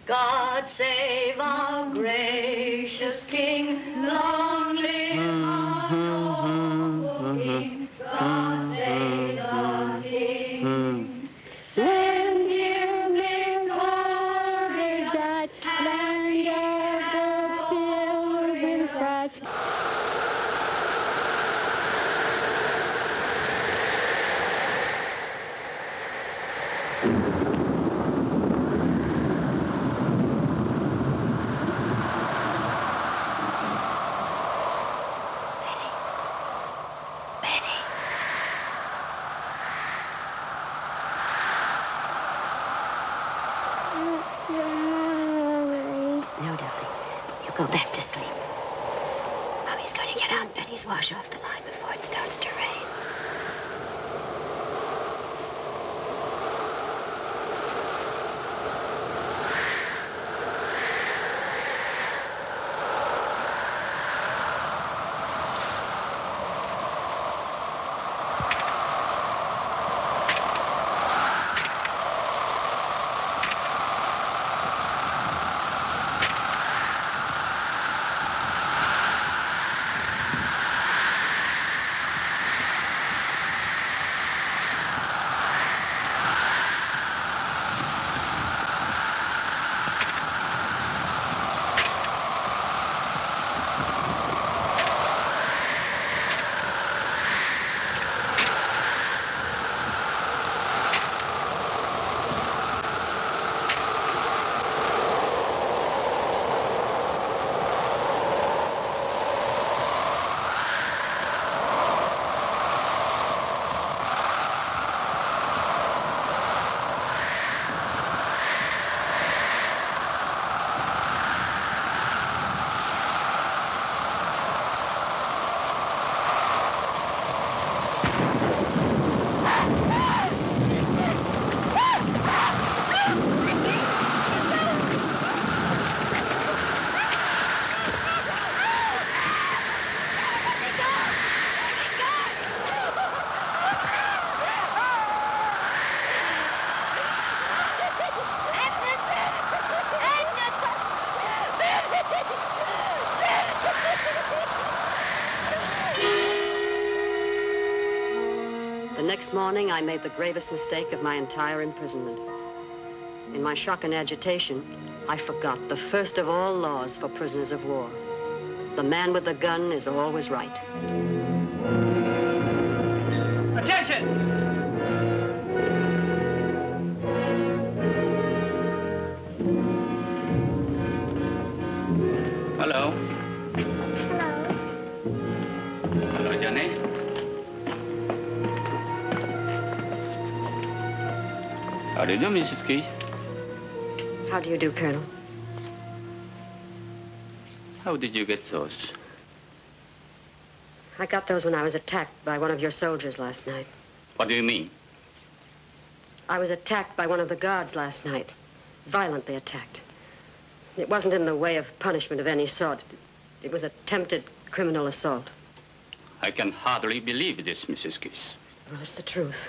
God save our gracious King, long live our King. God save our King. Send him victorious that land of the pilgrim's pride. No, darling. You go back to sleep. Mommy's going to get Aunt Betty's wash off the line before it starts to rain. The next morning, I made the gravest mistake of my entire imprisonment. In my shock and agitation, I forgot the first of all laws for prisoners of war. The man with the gun is always right. Attention! Hello. Hello, Johnny. How do you do, Mrs. Keith? How do you do, Colonel? How did you get those? I got those when I was attacked by one of your soldiers last night. What do you mean? I was attacked by one of the guards last night. Violently attacked. It wasn't in the way of punishment of any sort. It was attempted criminal assault. I can hardly believe this, Mrs. Keith. Well, it's the truth.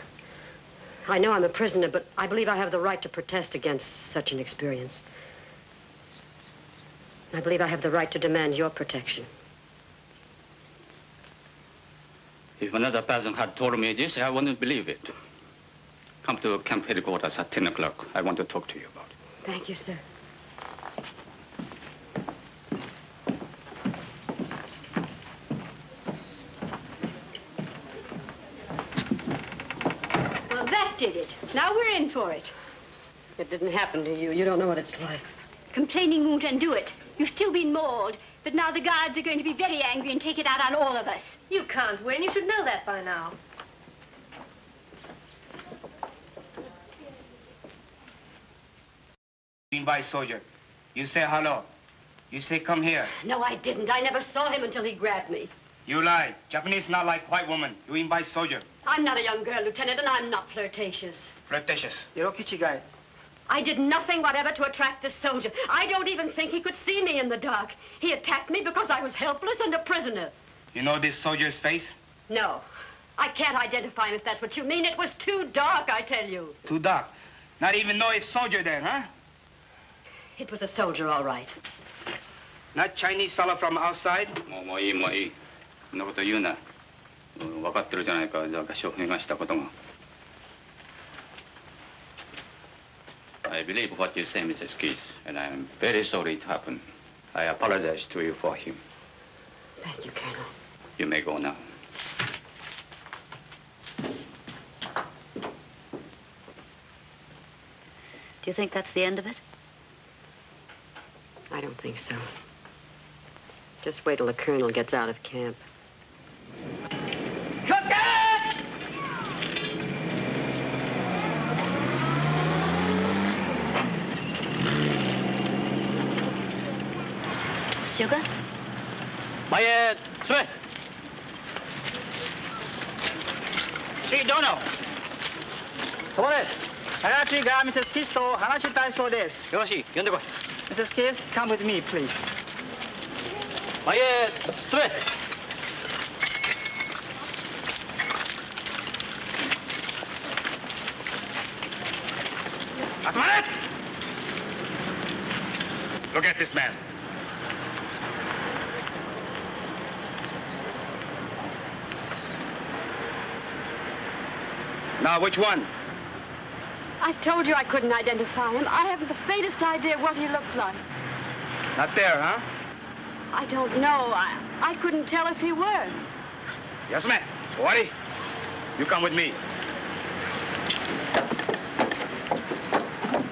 I know I'm a prisoner, but I believe I have the right to protest against such an experience. I believe I have the right to demand your protection. If another person had told me this, I wouldn't believe it. Come to camp headquarters at 10 o'clock. I want to talk to you about it. Thank you, sir. Well, that did it. Now we're in for it. It didn't happen to you. You don't know what it's like. Complaining won't undo it. You've still been mauled, but now the guards are going to be very angry and take it out on all of us. You can't win. You should know that by now. By soldier. You say hello. You say come here. No, I didn't. I never saw him until he grabbed me. You lie. Japanese not like white woman. You invite soldier. I'm not a young girl, Lieutenant, and I'm not flirtatious. Flirtatious. Yokichi guy. I did nothing whatever to attract this soldier. I don't even think he could see me in the dark. He attacked me because I was helpless and a prisoner. You know this soldier's face? No. I can't identify him if that's what you mean. It was too dark, I tell you. Too dark. Not even know if soldier there, huh? It was a soldier, all right. Not Chinese fellow from outside? もういい。そんなこと言うな。分かってるじゃないか、じゃあ証言がしたことが。I believe what you say, Mrs. Keith, and I'm very sorry it happened. I apologize to you for him. Thank you, Colonel. You may go now. Do you think that's the end of it? I don't think so. Just wait till the colonel gets out of camp. Sugar? Sweat. See, Dono. ところで、林がMrs. Keithと話したいそうです。よろしい、呼んでこい。Mrs. Keith, come with me, please. Sweat. Look at this man. Now, which one? I told you I couldn't identify him. I haven't the faintest idea what he looked like. Not there, huh? I don't know. I couldn't tell if he were. Yes, ma'am. Owari, you come with me.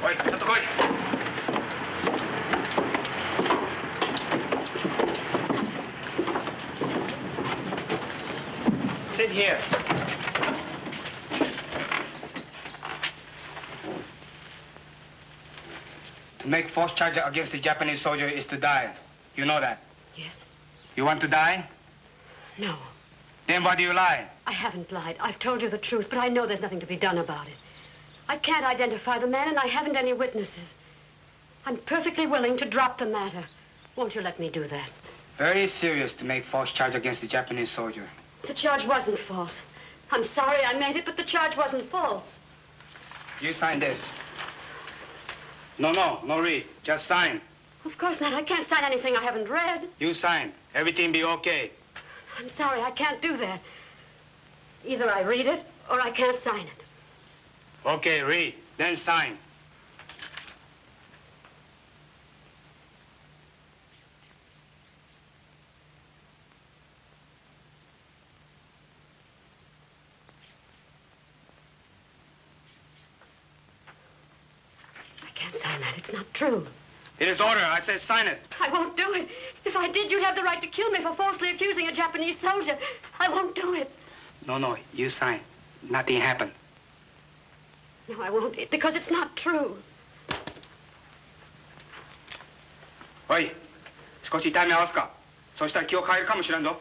Oi, chatto koi. Sit here. To make false charge against the Japanese soldier is to die. You know that? Yes. You want to die? No. Then why do you lie? I haven't lied. I've told you the truth, but I know there's nothing to be done about it. I can't identify the man, and I haven't any witnesses. I'm perfectly willing to drop the matter. Won't you let me do that? Very serious to make false charge against the Japanese soldier. The charge wasn't false. I'm sorry I made it, but the charge wasn't false. You sign this. No read. Just sign. Of course not. I can't sign anything I haven't read. You sign. Everything be okay. I'm sorry. I can't do that. Either I read it or I can't sign it. Okay, read, then sign. I can't sign that. It's not true. It is order. I said sign it. I won't do it. If I did, you'd have the right to kill me for falsely accusing a Japanese soldier. I won't do it. No, you sign. Nothing happened. No, I won't, because it's not true. おい、少し痛み合わすか。そしたら気を変えるかもしれんぞ。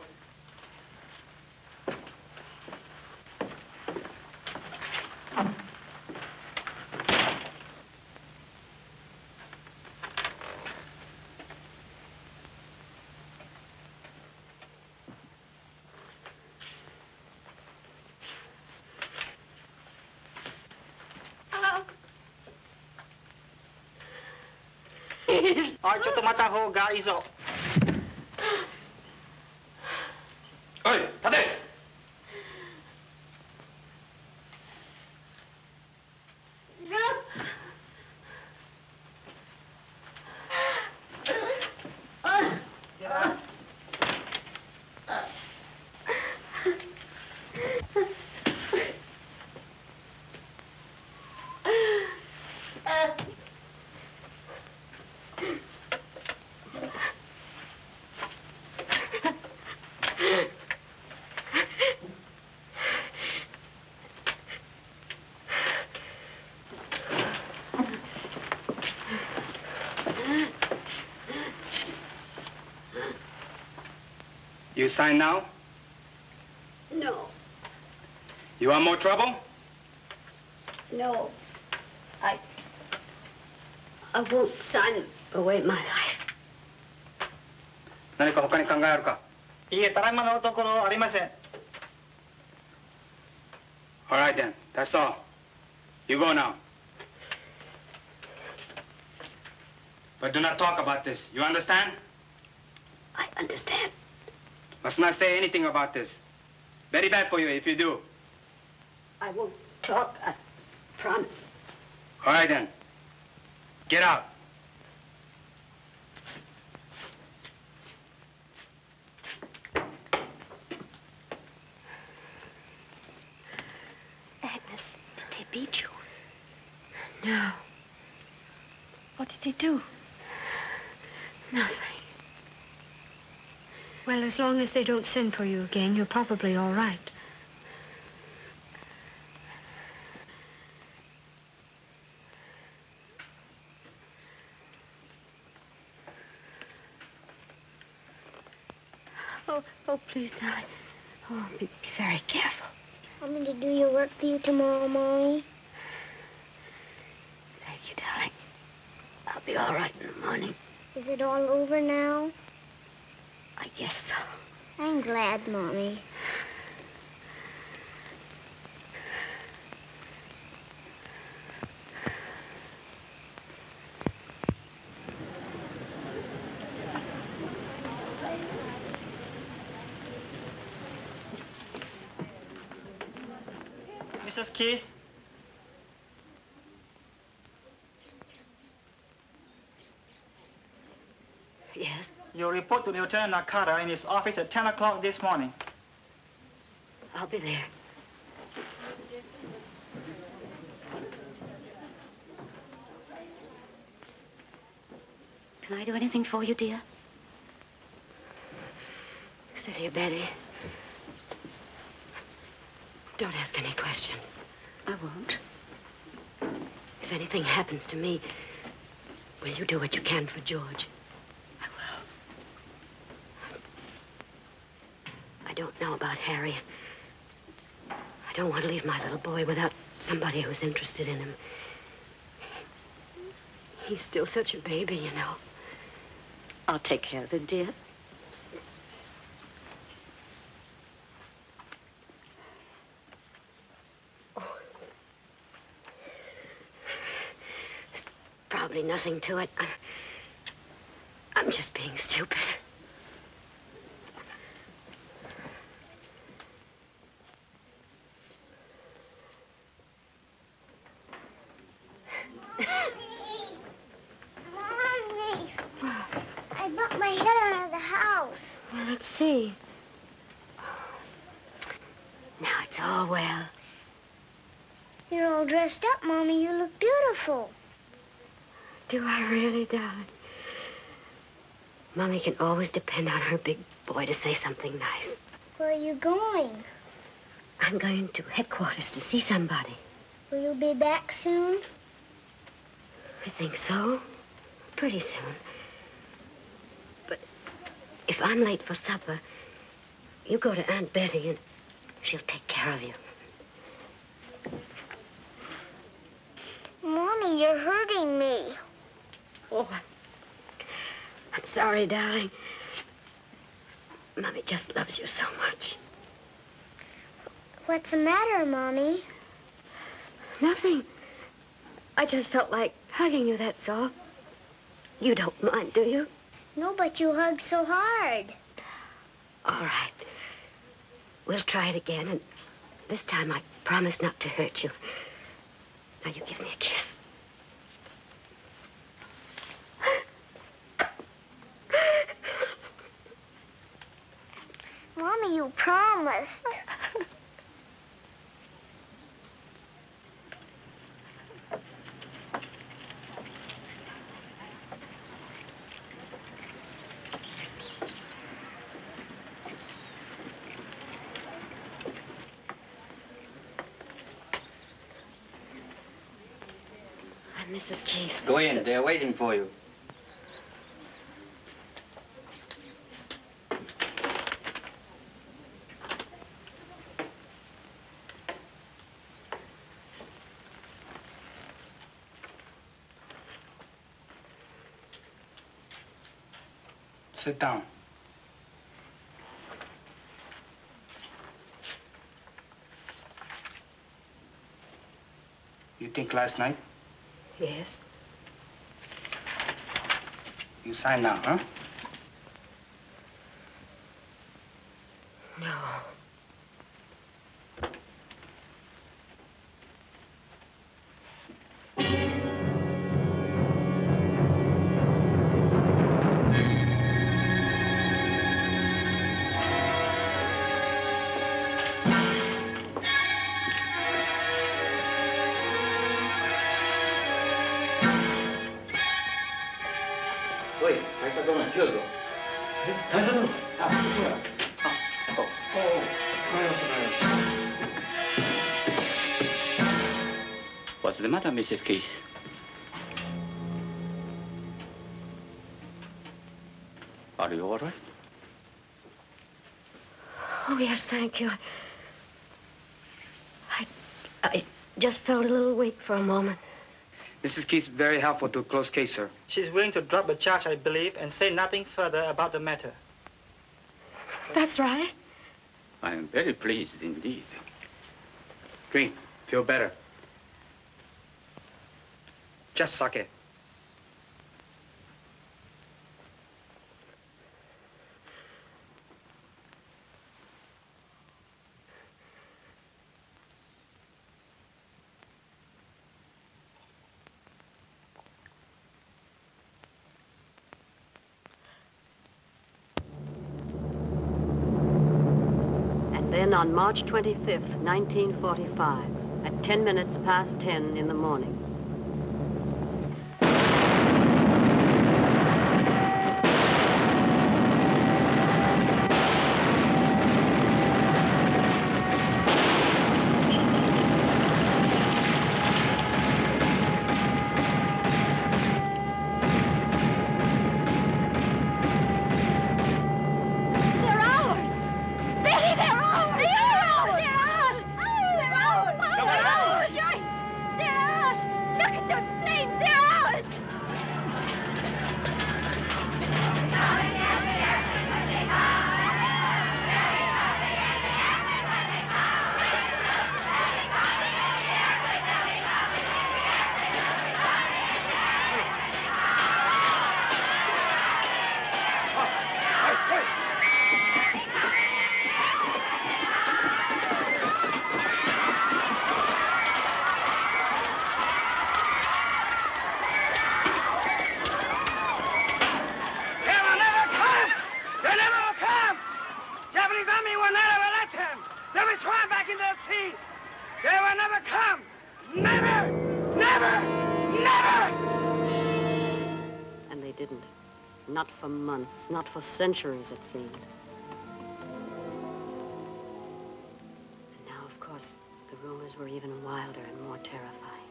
おい、ちょっと待った方がいいぞ。おい、立て。You sign now? No. You want more trouble? No. I won't sign away my life. 何か他に考えあるか？いいえ、ただいまのところありません。All right then, that's all. You go now. But do not talk about this. You understand? I understand. Must not say anything about this. Very bad for you if you do. I won't talk, I promise. All right then. Get out. Agnes, did they beat you? No. What did they do? Nothing. Well, as long as they don't send for you again, you're probably all right. Oh, please, darling. Oh, be very careful. Want me to do your work for you tomorrow, Mommy? Thank you, darling. I'll be all right in the morning. Is it all over now? I guess so. I'm glad, Mommy. Mrs. Keith? Yes? Your report to Lieutenant Nakata in his office at 10 o'clock this morning. I'll be there. Can I do anything for you, dear? Sit here, Betty. Don't ask any questions. I won't. If anything happens to me, will you do what you can for George? I will. I don't know about Harry. I don't want to leave my little boy without somebody who's interested in him. He's still such a baby, you know. I'll take care of him, dear. Probably nothing to it. I'm just being stupid. see. Now it's all well. You're all dressed up, Mommy. You look beautiful. Do I really, darling? Mommy can always depend on her big boy to say something nice. Where are you going? I'm going to headquarters to see somebody. Will you be back soon? I think so. Pretty soon. But if I'm late for supper, you go to Aunt Betty and she'll take care of you. Mommy, you're hurting me. Oh, I'm sorry, darling. Mommy just loves you so much. What's the matter, Mommy? Nothing. I just felt like hugging you, that's all. You don't mind, do you? No, but you hug so hard. All right. We'll try it again, and this time I promise not to hurt you. Now you give me a kiss. Mommy, you promised. I'm Mrs. Keith. Go in. They're waiting for you. Sit down. You think last night? Yes. You sign now, huh? No. What's the matter, Mrs. Keith? Are you all right? Oh, yes, thank you. I just felt a little weak for a moment. Mrs. Keith's very helpful to a closed case, sir. She's willing to drop the charge, I believe, and say nothing further about the matter. That's right. I am very pleased indeed. Drink. Feel better. Just suck it. Then on March 25th, 1945, at 10 minutes past 10 in the morning. never come! Never! Never! Never! And they didn't. Not for months, not for centuries, it seemed. And now, of course, the rumors were even wilder and more terrifying.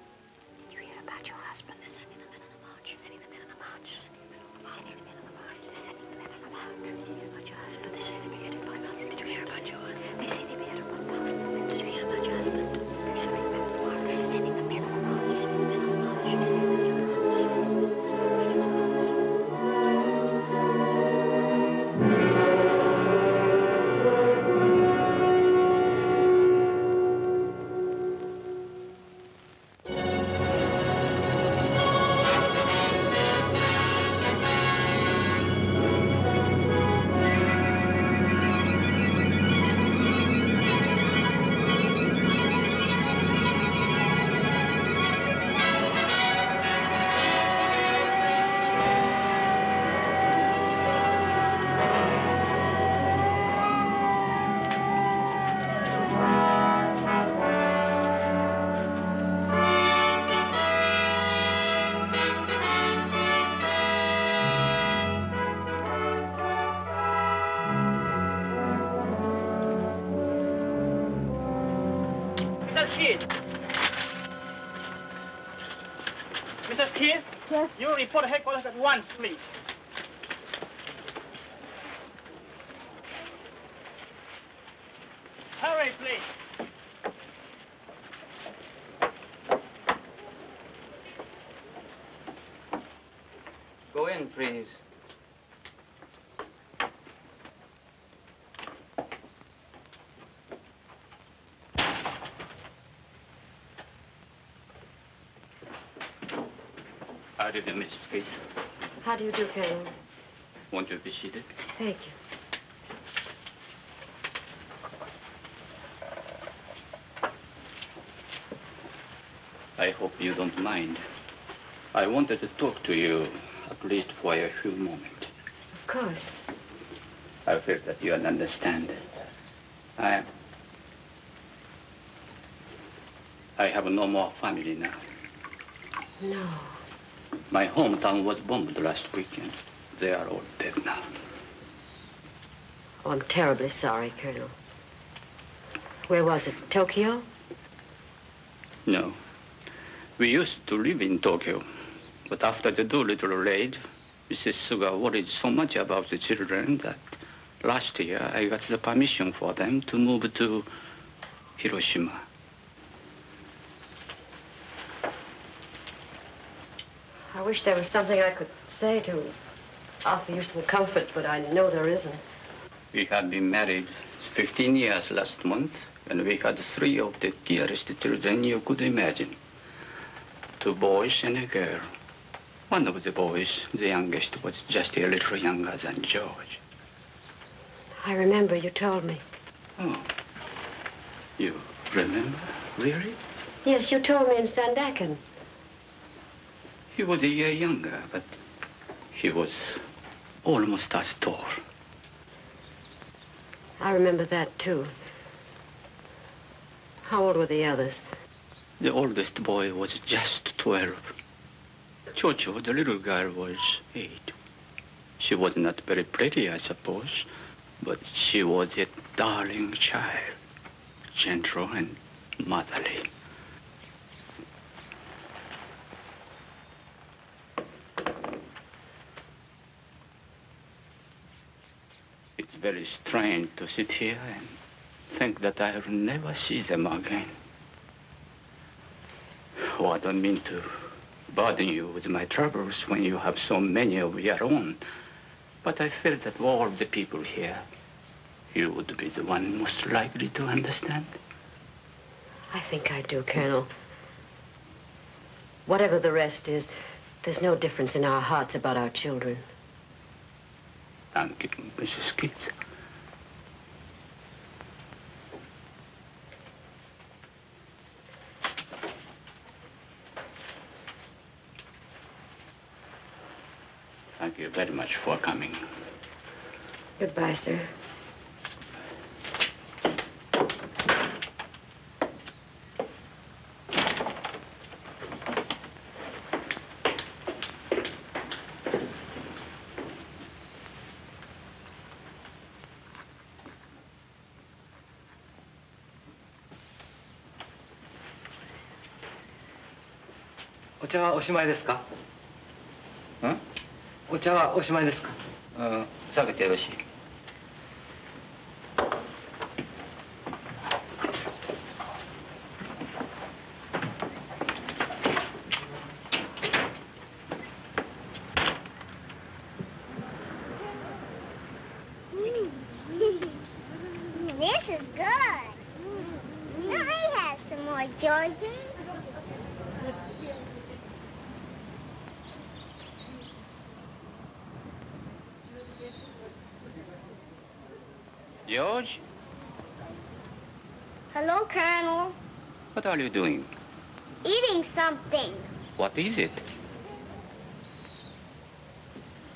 Did you hear about your husband? They're sending the men on a march. They're sending the men on a march. They're sending the men on a march. They're sending the men on a march. They're sending the men on a march. Did you hear about your husband? They say they beheaded by month. Did you hear about your husband? They say they beheaded 1,000 men. Did you hear about your husband? They're sending the men on a march. They're sending the men on a march. They're sending the men on a march. Did you hear about your husband? They're sending the men on a march. Mrs. Keith? Yes? You report to headquarters at once, please. Hurry, please. Go in, please. How do you do, Mrs. Keith? How do you do, Colonel? Won't you be seated? Thank you. I hope you don't mind. I wanted to talk to you, at least for a few moments. Of course. I feel that you understand. I have no more family now. No. My hometown was bombed last weekend. They are all dead now. Oh, I'm terribly sorry, Colonel. Where was it? Tokyo? No. We used to live in Tokyo. But after the Doolittle raid, Mrs. Suga worried so much about the children that last year I got the permission for them to move to Hiroshima. I wish there was something I could say to offer you some comfort, but I know there isn't. We had been married 15 years last month, and we had 3 of the dearest children you could imagine. 2 boys and a girl. One of the boys, the youngest, was just a little younger than George. I remember you told me. Oh. You remember? Really? Yes, you told me in Sandakan. He was a year younger, but he was almost as tall. I remember that, too. How old were the others? The oldest boy was just 12. Chocho, the little girl, was 8. She was not very pretty, I suppose, but she was a darling child, gentle and motherly. It's very strange to sit here and think that I'll never see them again. Oh, I don't mean to burden you with my troubles when you have so many of your own. But I feel that of all the people here, you would be the one most likely to understand. I think I do, Colonel. Whatever the rest is, there's no difference in our hearts about our children. Thank you, Mrs. Keith. Thank you very much for coming. Goodbye, sir. お茶はおしまいですか？ん？お茶はおしまいですか？下げてよろしい。This is good. Let me have some more, Georgie. George? Hello, Colonel. What are you doing? Eating something. What is it?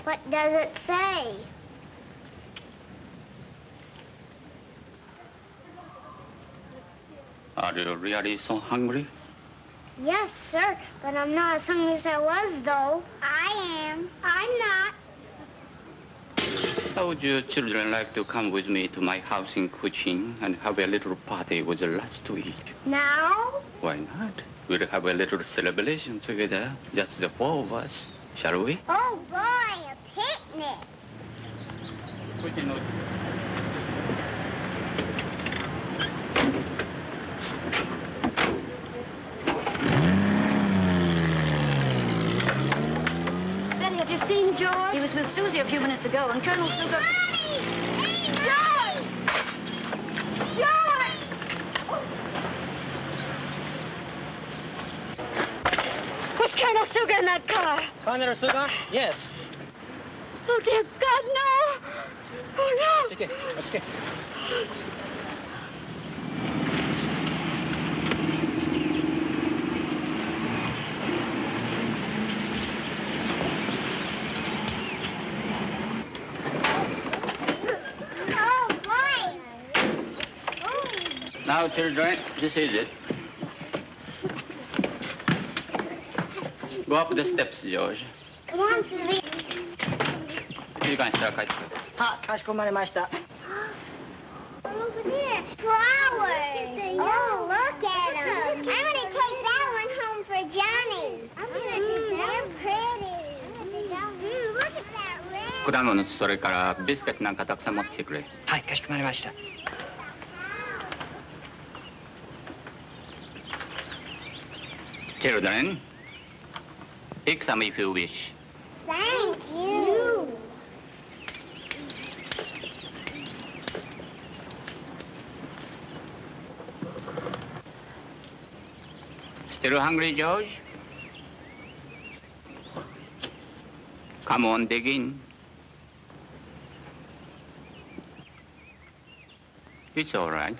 What does it say? Are you really so hungry? Yes, sir, but I'm not as hungry as I was, though. I am. I'm not. How would you children like to come with me to my house in Kuching and have a little party with lots to eat? Now? Why not? We'll have a little celebration together, just the four of us, shall we? Oh, boy, a picnic. Betty, have you seen George? He was with Susie a few minutes ago, and Colonel Sugar... George! George! Was Colonel Sugar in that car? Colonel Sugar? Yes. Oh, dear God, no! Oh, no! Okay, okay. Oh, boy! Now, children, this is it. Go up the steps, George. Come on, Susie. 1時間したら帰ってくる。は、かしこまりました。 Over there, flowers. Oh, look at them. I'm going to take that one home for Johnny. I'm going to take that. They're pretty. Look at that red. 果物、それからビスケットなんかたくさん持ってきてくれ。はい、かしこまりました。Children, pick some if you wish. Thank you. Still hungry, George? Come on, dig in. It's all right.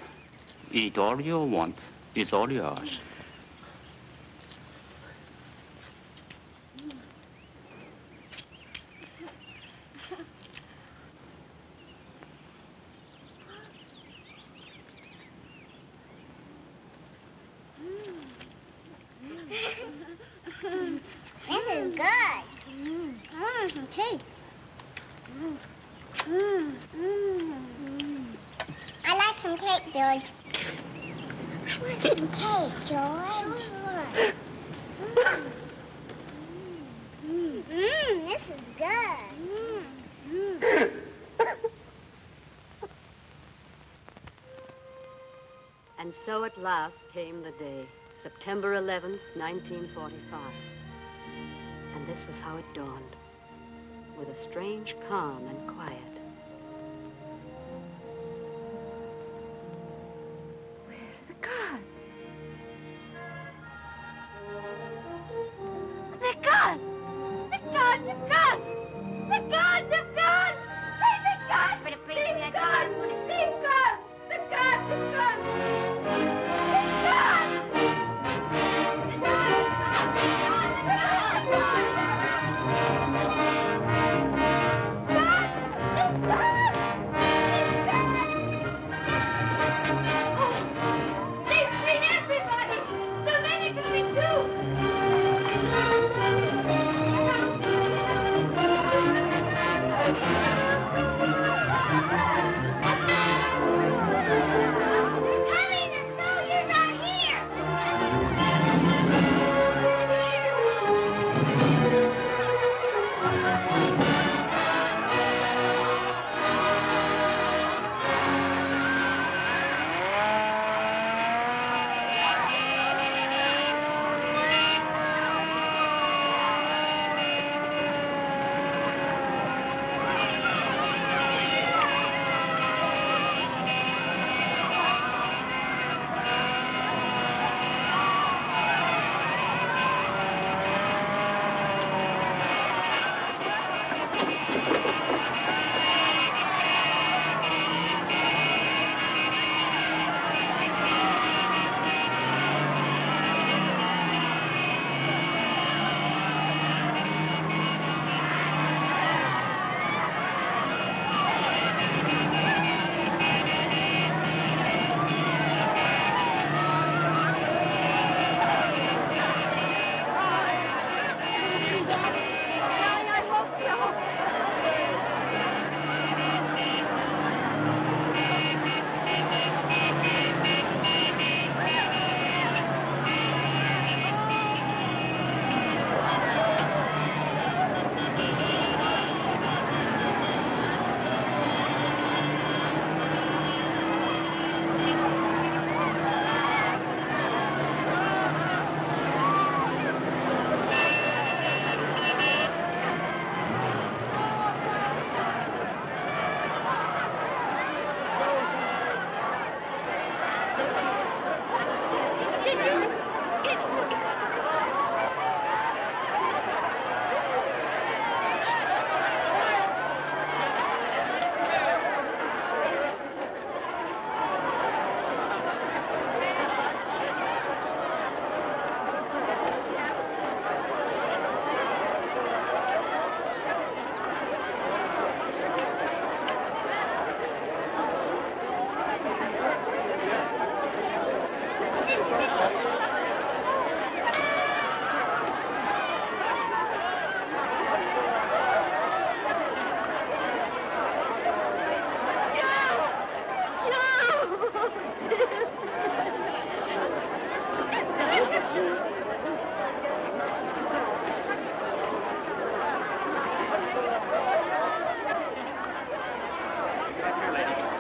Eat all you want. It's all yours. This is good. I want some cake. I like some cake, George. I want some cake, George. This is good. And so at last came the day, September 11th, 1945. And this was how it dawned, with a strange calm and quiet. The gods! The gods have gone! The gods have gone! Hey, the gods! They've gone! They've gone! The gods have gone! The gods! The gods!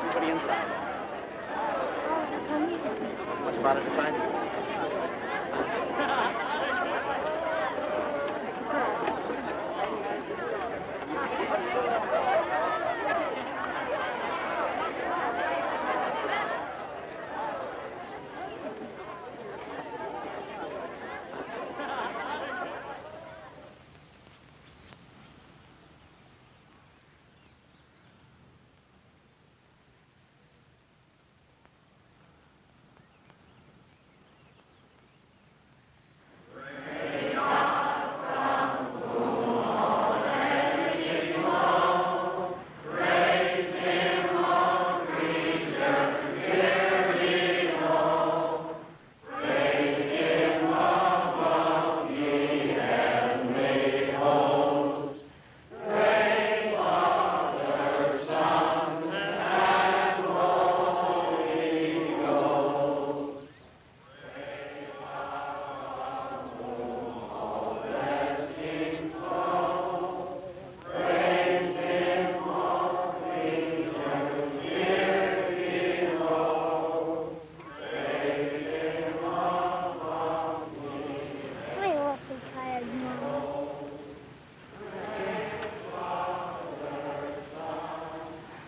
Everybody inside. Much about it to find you.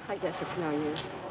I guess it's no use.